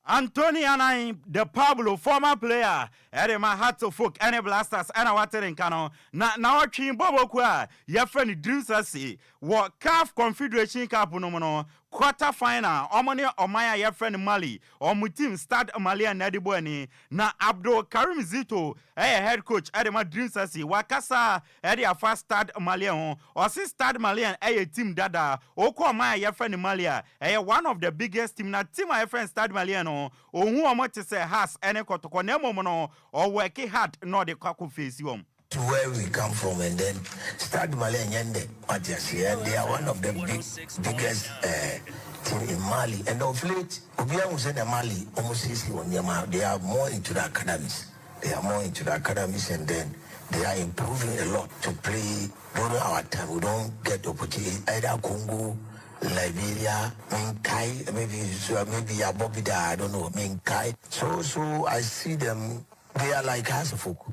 Anthony Anai, the Pablo, former player, Edema Heart of Folk, any Blasters, and a watering canon. Now, Chin Bobo Qua, your friend Drew Sassy, what CAF Confederation Cup no quarter final, Omani or Maya, your friend Mali, or Mutim start Mali and Nadibuani, na Abdul Karim Zito, head coach, Edema Drew Sassy, Wakasa, Edia first start Malian, or si start Malian, team Dada, Oko Maya, your friend Malia, one of the biggest team, na team my friend start Malian. Or who are much to say has any kotokonemono or working hard no the kaku face you to where we come from and then start Malayande and they are one of the biggest team in Mali and of late Obia was in Mali almost they are more into the academies and then they are improving a lot to play during our time. We don't get the opportunity either Congo, Liberia, Minkai, maybe Abobida, I don't know, Minkai. So I see them, they are like Hasafuku.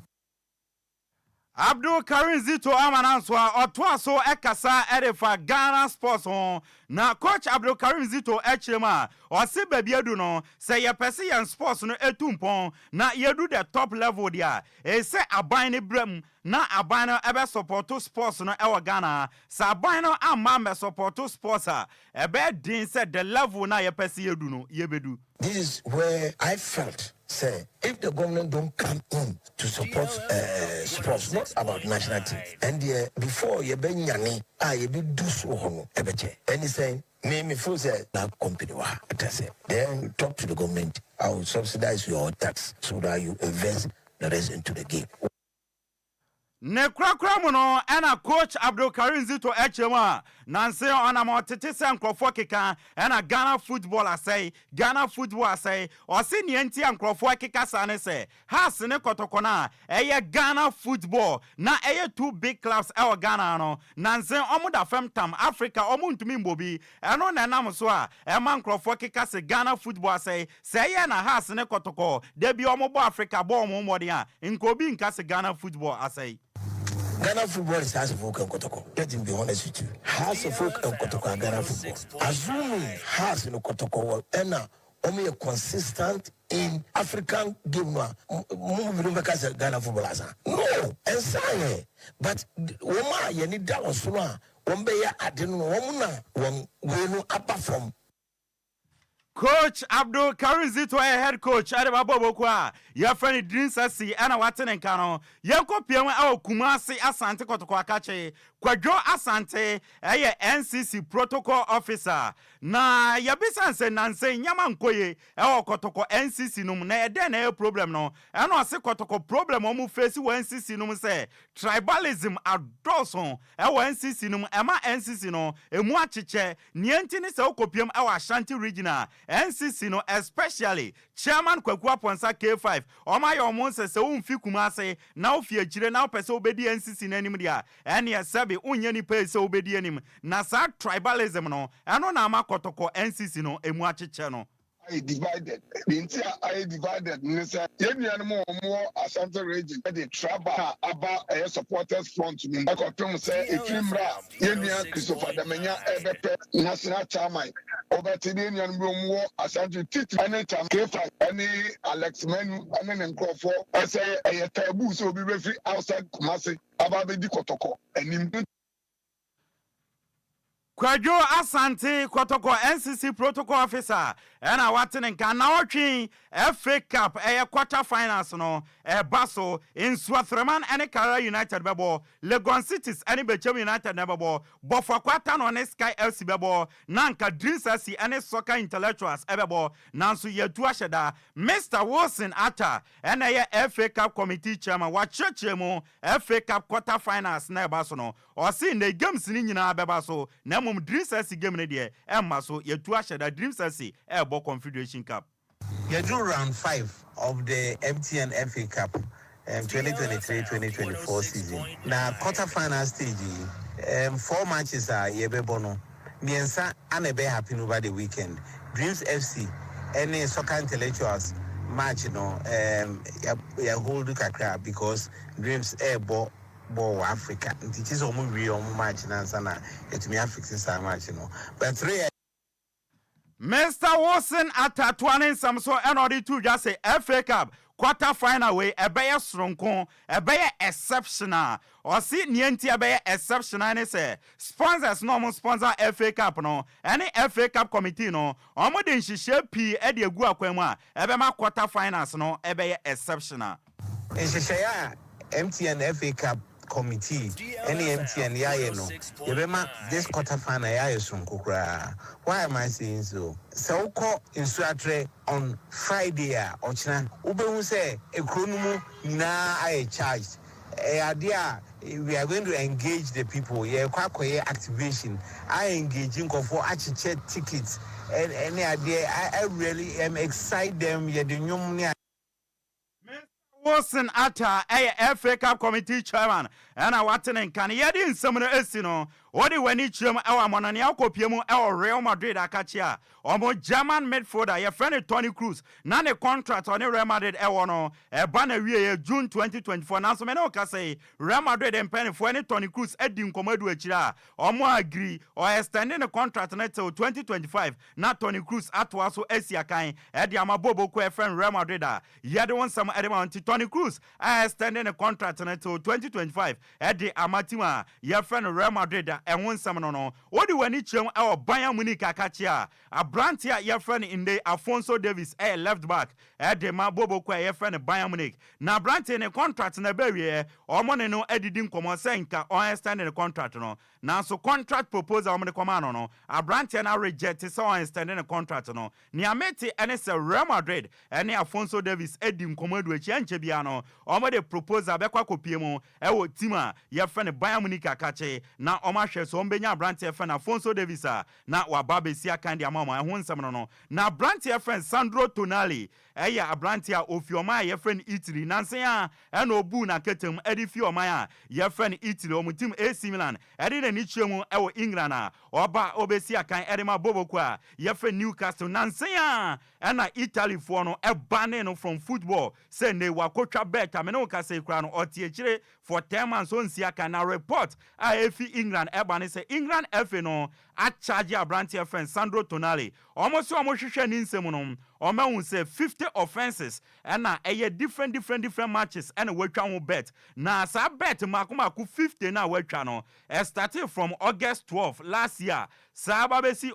Abdul Karim Zito Amananswa Otwaso Ekasa Erefa Ghana Sports on na coach Abdul Karim Zito Echema or se baby edu no say ye pese yan sports no etumpon na ye do the top level dia e say aban ne brem na aban no ebe support sports no e Ghana sa aban no amma me support sports a ebe din say the level na ye pese edu no ye bedu. This is where I felt, say, if the government don't come in to support sports, not about national team, and before you be nyani, you be do so hono, ebeche. And he's saying, name me full say that company wa. Then talk to the government. I will subsidize your tax so that you invest the rest into the game. Ne krakra mu no ena coach Abdul Karim Zito Echema nanse ona mo tete se nkrofo keka ena Ghana football asay o se ne enti nkrofo keka sane se has ne kotokona eye Ghana football na eye two big clubs e Ghana no nanse omo da fam tam Africa omo ntumi mbobi eno na nam so a e man nkrofo keka se Ghana football asay se ye na has ne kotoko de bi omo bo Africa bo omo mode a nkobi nka se Ghana football asay. Ghana football is House of Folk and Kotoko. Let me be honest with you. House of Folk and Kotoko and Ghana football. Assuming House in Kotoko and only a consistent in African game. Ghana football. No, and say, but Woma, you need that was Suna. Wombeya, I didn't know one will upper from. Coach Abdul Karim Zito head coach Adeba Bobokwa your friend Dreams Asi ana watene nkano yenko pienwe Kumasi Asante Kotoko Akache Kwadwo Asante NCC protocol officer na yabisa nse nanse nyama nkoye Kotoko NCC num na ede na problem no eno ase Kotoko problem omu face wo NCC num se tribalism adolson NCC num ema NCC no emu achiche nienti ni se okopiem Ashanti regional NCC no especially chairman Kwaku Aponsa K5 oma yo monse se umfi Kumase na ofi agire na opese obedi NCC na anim dia ene yesabe unye ni pe se obedi anim na sa tribalism no eno na ama Kotoko NCC no emu achiche no I divided. The entire I divided. More Ashanti region. The Traba about a supporters front. I got to say a film rap. Yenya Christopher Damenya Ebepe National Chairman. Over to the Indian more Ashanti Titi any time K5 any Alex Menu and then Crawford. I say a taboo so be free outside Kumasi about the Kotoko and Kwadwo Asante Kotoko NCC protocol officer ena watene nka na otwen FA Cup quarter finals no baso in Swathreman ene Kara United bebo Legon Cities ene Bechem United bebo Bofo Kwata no ne Sky FC bebo nanka Dreams Asi ene Soccer Intellectuals bebo nanso yetu aheda Mr. Wilson Atta ene ye FA Cup committee chairman wa chechemu FA Cup quarter finals na baso no o si ne games ni nyina beba so na Dreams Asi game ne de emma so yetu aheda Dreams Asi Ebo Confederation Cup. You do round 5 of the MTN FA Cup 2023-2024 season. Now quarter-final stage, 4 matches are yebebono. Miensa anebe happen over the weekend. Dreams FC, any soccer intellectuals match, ya hold kakra because Dreams Ebo Africa. It is almost real match na sana. It me fix this match, But 3. Mr. Wilson Atatwanin Samso and 2 just say FA Cup quarter final way ebeye sronko ebeye exceptional or see nienti ebeye exceptional ne say sponsors no sponsor FA Cup no any FA Cup committee no omo de nhihye pi e de egu akwan a ebema quarter finals no ebeye exceptional nhihye MTN FA Cup committee any MTN no yebema this quarter final kukura. Why am I saying so? So call in Suatre on Friday or China ube say a chronomo na I charged idea we are going to engage the people activation I engaging for actually tickets and any idea I really am excited them Wilson Atta FA Cup committee chairman ɛna watene nka ne yɛde nsɛm no asi no wɔde w'ani kyerɛm ɛwɔ amɔnane akɔpie mu ɛwɔ Real Madrid akakye a ɔmo German midfielder yɛfrɛ ne Toni Kroos na ne contract ɔne Real Madrid ɛwɔ no ɛba na wie June 2024 nanso me ne woka sɛ Real Madrid mpanifoɔ ne Toni Kroos adi nkɔmmɔ adu akyire a ɔmo agree or extend ne contract no till 2025 na Toni Kroos atoa so asi akan ɛde ama Bobo ko ɛfrɛ Real Madrid a yɛde wɔn nsɛm ɛde ma nti Toni Kroos extend ne contract no till 2025 ɛde ama team a yɛfrɛ Real Madrid a ɛho nsɛm no wodi w'ani kyerɛm ɛwɔ Bayern Munich akakye a abranti a yɛfrɛ no inde Alphonso Davies left back ɛde ma Bobo ko yɛfrɛ no Bayern Munich na abranti ne contract na bɛwie ɔmo ne no adidi nkɔmmɔ sɛ nka ɔn extend ne contract no na so contract proposal ɔmo de kɔma no abranti na reject sɛ ɔn extend ne contract no ne amete ɛne sɛ Real Madrid ɛne Alphonso Davies adi nkɔmmɔ adu akyi ɛnkyɛ bia no ɔmo de proposal bɛkɔ akɔpie mu ɛwɔ team a yɛfrɛ no Bayern Munich akakye na ɔmo ahwɛ so ɔmo bɛnya abranti yɛfrɛ no Alphonso Davies a na waba bɛsi akan de ama ɔmo ɛho nsɛm no na abranti yɛfrɛ Sandro Tonali ɛyɛ abranti a ofi ɔman a yɛfrɛ no Italy nansen a ɛna obu na ketem ɛde fi ɔman a yɛfrɛ no Italy ɔmo team AC Milan ɛde n'ani kyerɛ mu ɛwɔ England a ɔba obɛsi akan ɛde ma Boboko a yɛfrɛ Newcastle nansen a ɛna Italy foɔ no ɛbane no from football sɛ ne wakotwa bet a me ne woka sɛ kura no ɔte akyire for 10 months on si akan na report a ɛfi England ɛbane sɛ England FA no a charge abranti yɛfrɛ Sandro Tonali ɔmo so ɔmo hwehwɛ ne nsɛm no ɔmo say 50 offenses ɛna ɛyɛ different matches ɛna watwa ho bet na saa bet mako 50 na watwa no starting from August 12 last year saa ba besi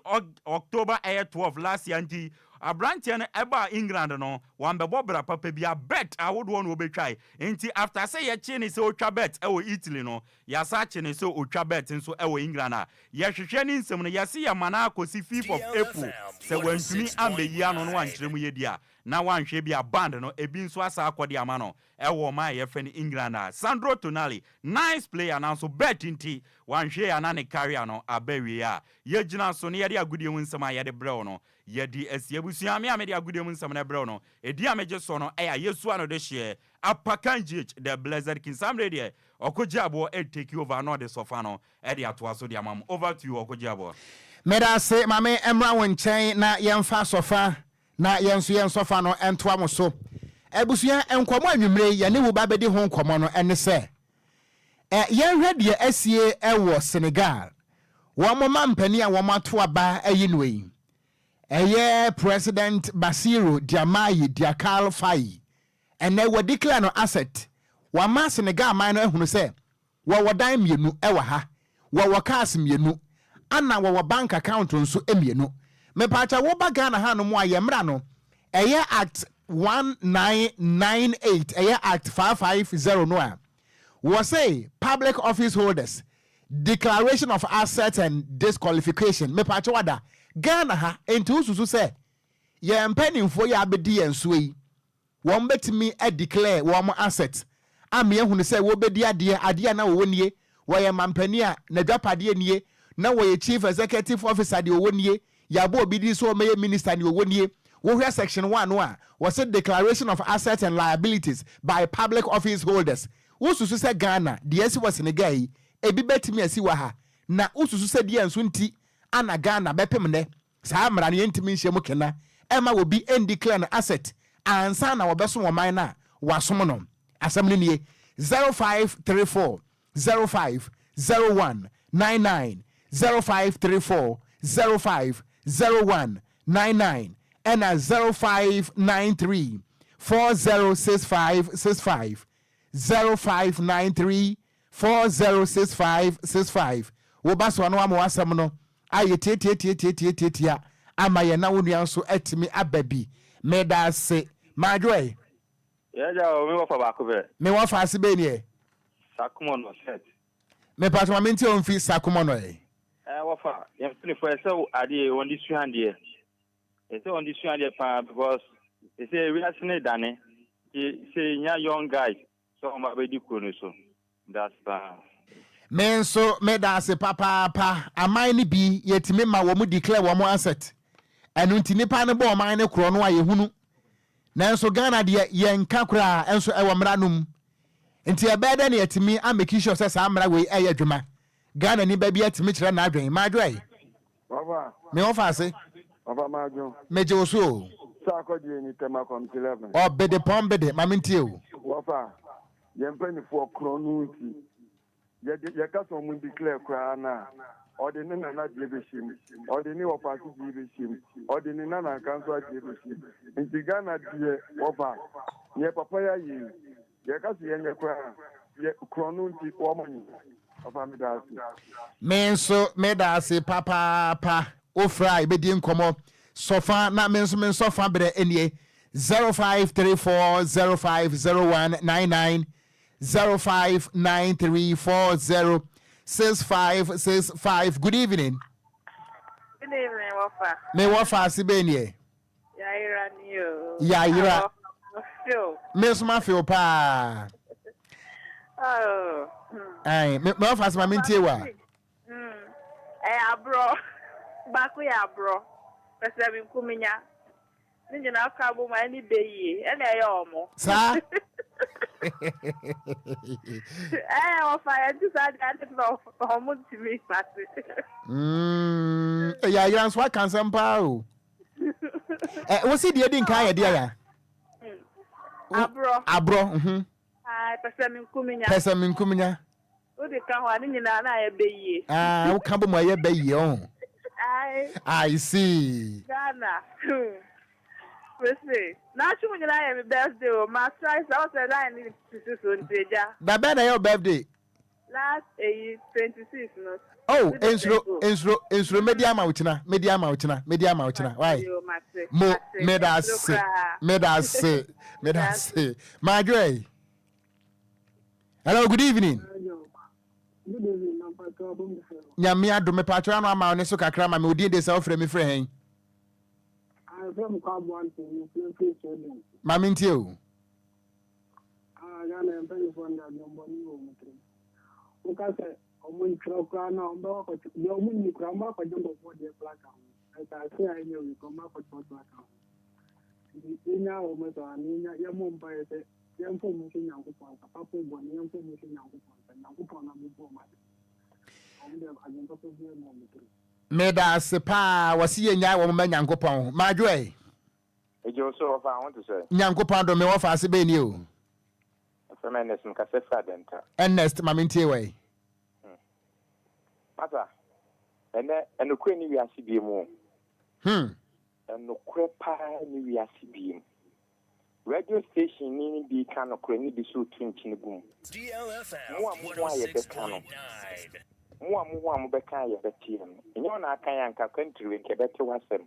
October 12 last year nti abrantia no eba England no wan bebo bra papa bia bet awodo no obetwai nti after say ye chi ni say otwa bet e wo Italy no ya sa chi ni say otwa bet nso e wo England a ye hwehwe ni nsem no ye se ye mana akosi 5th of April se wantumi ambeyia no no wankyeremu ye dia na wanhwe bia band no ebi nso asa akode ama no e wo ma ye fe ni England a Sandro Tonali nice player na so bet nti wanhwe ya na ne carrier no abawie a ye gina so ne ye de agudie mu nsem a ye de brew no ye di asiebusia me amede agudie mu nsem na brew no edi ameje so no e ya Yesu ano de hye apakanjich the blessed king Samre de Okogyeabour take over no de sofa no e de atoa so de amam over to you Okogyeabour meda se mame emra won chen na yemfa sofa na yenso sofa no entoa mo so ebusuya enkomo anwumre ye ne wo ba bedi ho nkomo no ene se yenhwe de asie ewo Senegal wo mo mampani a wo mato aba ayi no yi President Bassirou Diomaye Diakhar Faye ene wo declare no asset wa ma Senegal man no ehunu se wo wodan mienu ewa ha wo cars mienu ana wo bank account nso emienu me pacha wo ba Ghana ha no mo ayemra no act 1998 act 550 no a wo say public office holders declaration of assets and disqualification me pacha wada Ghana ha enti ususu se ye mpanimfo ya abedi enso yi wo mbetimi declare wo mo assets ame ehunu se wo bedi ade na wo nie wo ye mampani a na dwapade nie na wo ye chief executive officer de wo nie ya bo obi di so meye minister de wo nie wo hwe section 1 no a wo se declaration of assets and liabilities by public office holders ususu se Ghana de esi wo Senegal yi ebi betimi asi wa ha na ususu se de enso nti ana Ghana bepem ne saa mra ne yentimi nhye mu kena ema wo bi declare no asset ansa na wo beso wo man na wasom no asem ne nie 0534 050199 0534 050199 and 0593 406565 0593 406565 wo baso no am wasem no aye tietia ama ye na wonu anso atimi ababi meda se madwe ja o me wafa ba ko be me wafa ase be ni sakumo no set me patwa menti on fi sakumo no wafa ye fini for so ade on this hand here it's on this hand here because they say we are seen dane say nya young guys so ma be di kuro so that's menso meda se papa aman ni bi yetime ma wo mu declare wo mu asset enu nti nipa ne bo aman ne kro no ayehunu nanso Ghana de ye nka kra enso e wo mranum Nti abeda na yetimi a make sure say samra we eye adwuma. Ghana ni ba bi atimi kire na adwen. Ma adwen. Baba. Me ofa ase. Baba ma adwen. Meje oso. Sa akọgye ni tema kom 11. Obede pombede mamintie o. Baba. Yempani for kronunti. Ye ka so mun declare kra na. Odini na na die beshim. Odini wo party die beshim. Odini na na kanso die beshim. Nti Ghana die oba. Ye papa ya yi. Ye ka so ye kra. Ye kronunti wo mani. Oba mi da asi. Menso me da asi papa ofra ibedi nkomo. Sofa na menso sofa bere enie 0534050199 0593406565. Good evening. Good evening, Wafa. Me Wafa Sibenie. Yaira New. Yaira. Phil. Miss Mafio pa. Oh. Ay, me Wafa Sima Mintiwa. Abro. Baku ya bro. Pese mi kuminya. Ninyo na akabo ma ni beyi. Ene ya omo. Sa? Wafa ya just had no omo timi pati. Ya yan so kan sampa o. Wo si de din kan ya dia ya. Abro. Ai, pese mi kuminya. Pese mi kuminya. O de kan wa ninyo na ya beyi. Wo kan bo mo ya beyi o. I see. Ghana. Listen, now you when I have a birthday, my tries out the line in the better your birthday. Last 26, no. Oh, Enso media mautina. Why? Mo medase. Madre. Hello, good evening. Good evening, Nyamia do me patro no ama one so kakra ma me odin de self frame frɛ hen. I from Carbon to free trading. Mamintie o. Ghana employee fund that number no mutri. Oka se omun krokra na omba ko de omun ni krama ko jombo for the black account. I say I know we come for black account. Ina o me to ani ya mo mpa ese yam fo mu kin yanko pon papa po bo ni yam fo mu kin yanko pon na mo bo ma. Meda sepa wasi ye nya wo ma nyankopon madwe ejo so of I want to say nyankopon do me wo fa ase be ni o feminist mka se fra denta Ernest mamintie we mata ene kwe ni wi ase bi mu ene kwe pa ni wi ase bi mu radio station ni bi kan no kwe ni bi so twintin gum DLFM mo 106.9 mo beka ya betiem enyo na aka ya nka country we ke beti wasem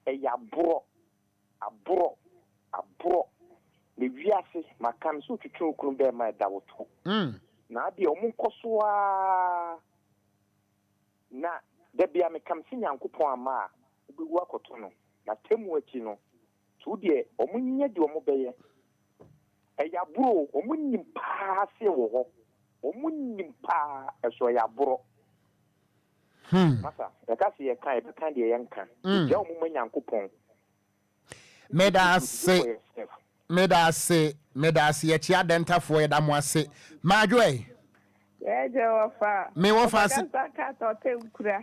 e ya abro le wiase makam so tutu okuru be ma dawoto na ade omunkoso a na da bia me kam sinyankopon ama obewu akoto no na temu achi no so de omunye de omubeye e ya bro omunnim pa se wo ho omunnim pa eso ya bro masa e ka se ye kan e kan de ye nkan je omunyankopon medase ye chia denta fo ye da mo ase madwe je wafa me wafa ase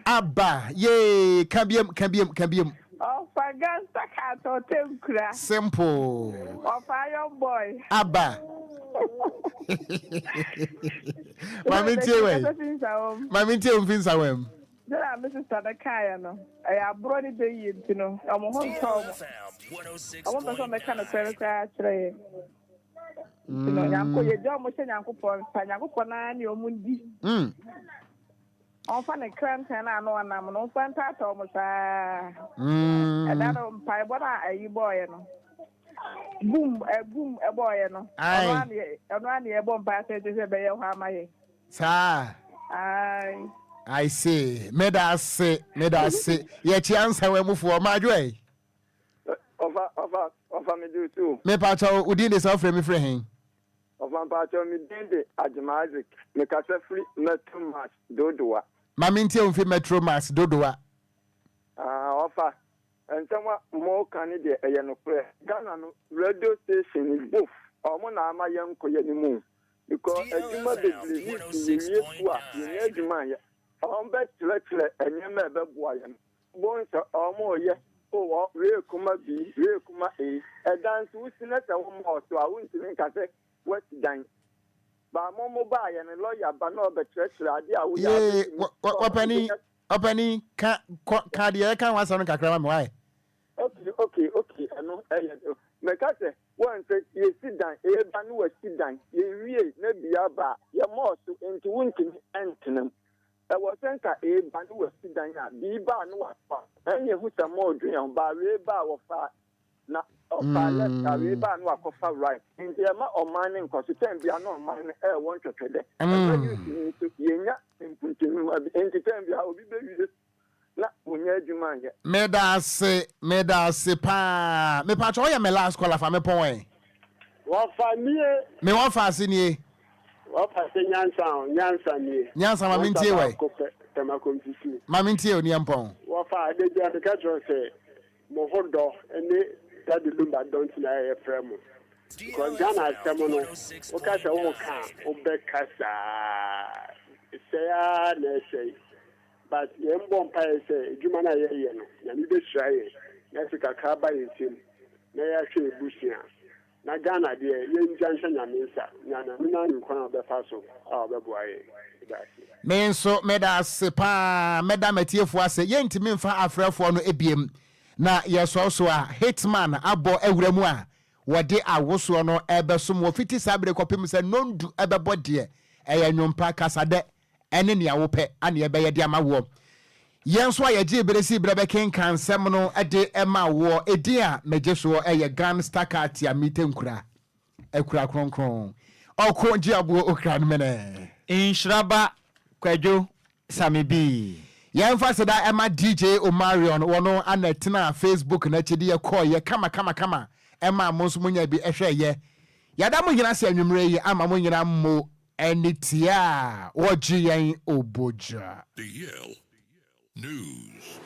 aba ye kabiem oh fagansa ka to temkura simple wafa young boy aba mamintie umfinsa wem Dela Mrs. Sadakaya no. I brought it the year, you know. I'm a home town. I want to some kind of credit card. You know, Yanko, your job was in Yanko Pon, Yanko Ponan, your Mundi. Often a cramp and I know, and I'm no fan part almost. And that on Pi, what are you, boy? Boom, a boy, you know. I'm running a bomb passage to say, how am I? Sir. I say, medase. Ye chance we move for madwe. Over me do too. Me pacho udi de so frame me frame hin. Over pacho me dinde Ajmagic. Me ka se free Metro Max dodoa. Mamintie on fi Metro Max dodoa. Offer. And someone more candidate e no prayer. Ghana no radio station is both. Omo na ama yam ko ye ni mu. because adwuma bebree ni yie fu a yɛnyɛ adwuma yɛ ɔn bɛ kyerɛkyerɛ ɛnyɛma ɛbɛboa yɛn bon sɛ ɔmo yɛ o wee kuma bi wee kuma e ɛdan so wusi na sɛ wɔn ɔso a wuntumi nkasɛ wɔsi dan ba mo ba yɛ ne lɔya ba na ɔbɛkyerɛkyerɛ ade a woyɛ ɔpɛni ka deɛ ɛka wasa no kakra ma me wae okay ɛno ɛyɛ mɛka sɛ wɔn sɛ yɛsi dan eba no wɔsi dan yɛwie na bia ba yɛ mɔɔso nti wuntumi ɛntenam ɛwɔ sɛ nka eba no wɔsi dan a biiba no wafa ɛnyɛ hu sɛ mɔɔdwe yɛn ba weba a wɔfa na ɔfa left a weba no wakɔfa right nti ɛma ɔman ne nkɔso tɛn bia na ɔman no ɛwɔ ntwɛtwɛdɛ ɛma yusi ni nso yɛnya mpuntunu nti tɛn bia obi bɛwie na wonya adwuma yɛ meda ase paa mepatwa woyɛ me last caller fa mepɔn wɔfa nie me wɔfa ase nie wɔfa sɛ nyansa nie nyansa ma mentie wɛ tema kompisi ma mentie o niampɔn wɔfa adegye akeka kyerɛ sɛ mo hodɔ ne tade lumba dɔnti na ɛyɛ frɛ mo because Ghana asɛm no woka sɛ woka wobɛka saa sɛa na ɛsɛe but yɛmbɔ mpaeɛ sɛ adwuma no a yɛyɛ no nyame bɛhyira yɛ na ɛsɛ kakra ba yɛ nsɛm na yɛahwɛ ɛbusua na Ghana deɛ yɛngya nhyɛ nyame nsa nyame no nkwan a ɔbɛfa so a ɔbɛboa yɛ me nso meda ase paa meda matiefoɔ ase yɛntimi mfa afrɛfoɔ no ebiem na yɛsɔ so a hitman abɔ awura mu a wɔde awosoɔ no ɛbɛsom wɔ fiti saa bere kɔpem sɛ nondu ɛbɛbɔ deɛ ɛyɛ nnwompa kasadɛ ɛne nea wopɛ ane ɛbɛyɛ de ama woɔ yɛn nso a yɛgye beresi berɛ bɛkenka nsɛm no ɛde ɛma woɔ ɛdin a megye soɔ ɛyɛ Gan Stakati a mitenkura akura kronkron Okogyeabour Ocran Nhyiraba Kwadwo Sammy bi yɛmfa sɛ da ɛma DJ Omarion wɔno ana tena Facebook na kyidi yɛ kɔ yɛ kama ɛma mo nso munya bi ɛhwɛ yɛ yɛda mo nyina sɛ anwummerɛ yi ama mo nyina mo anitia wɔgye yɛn obogya DL News.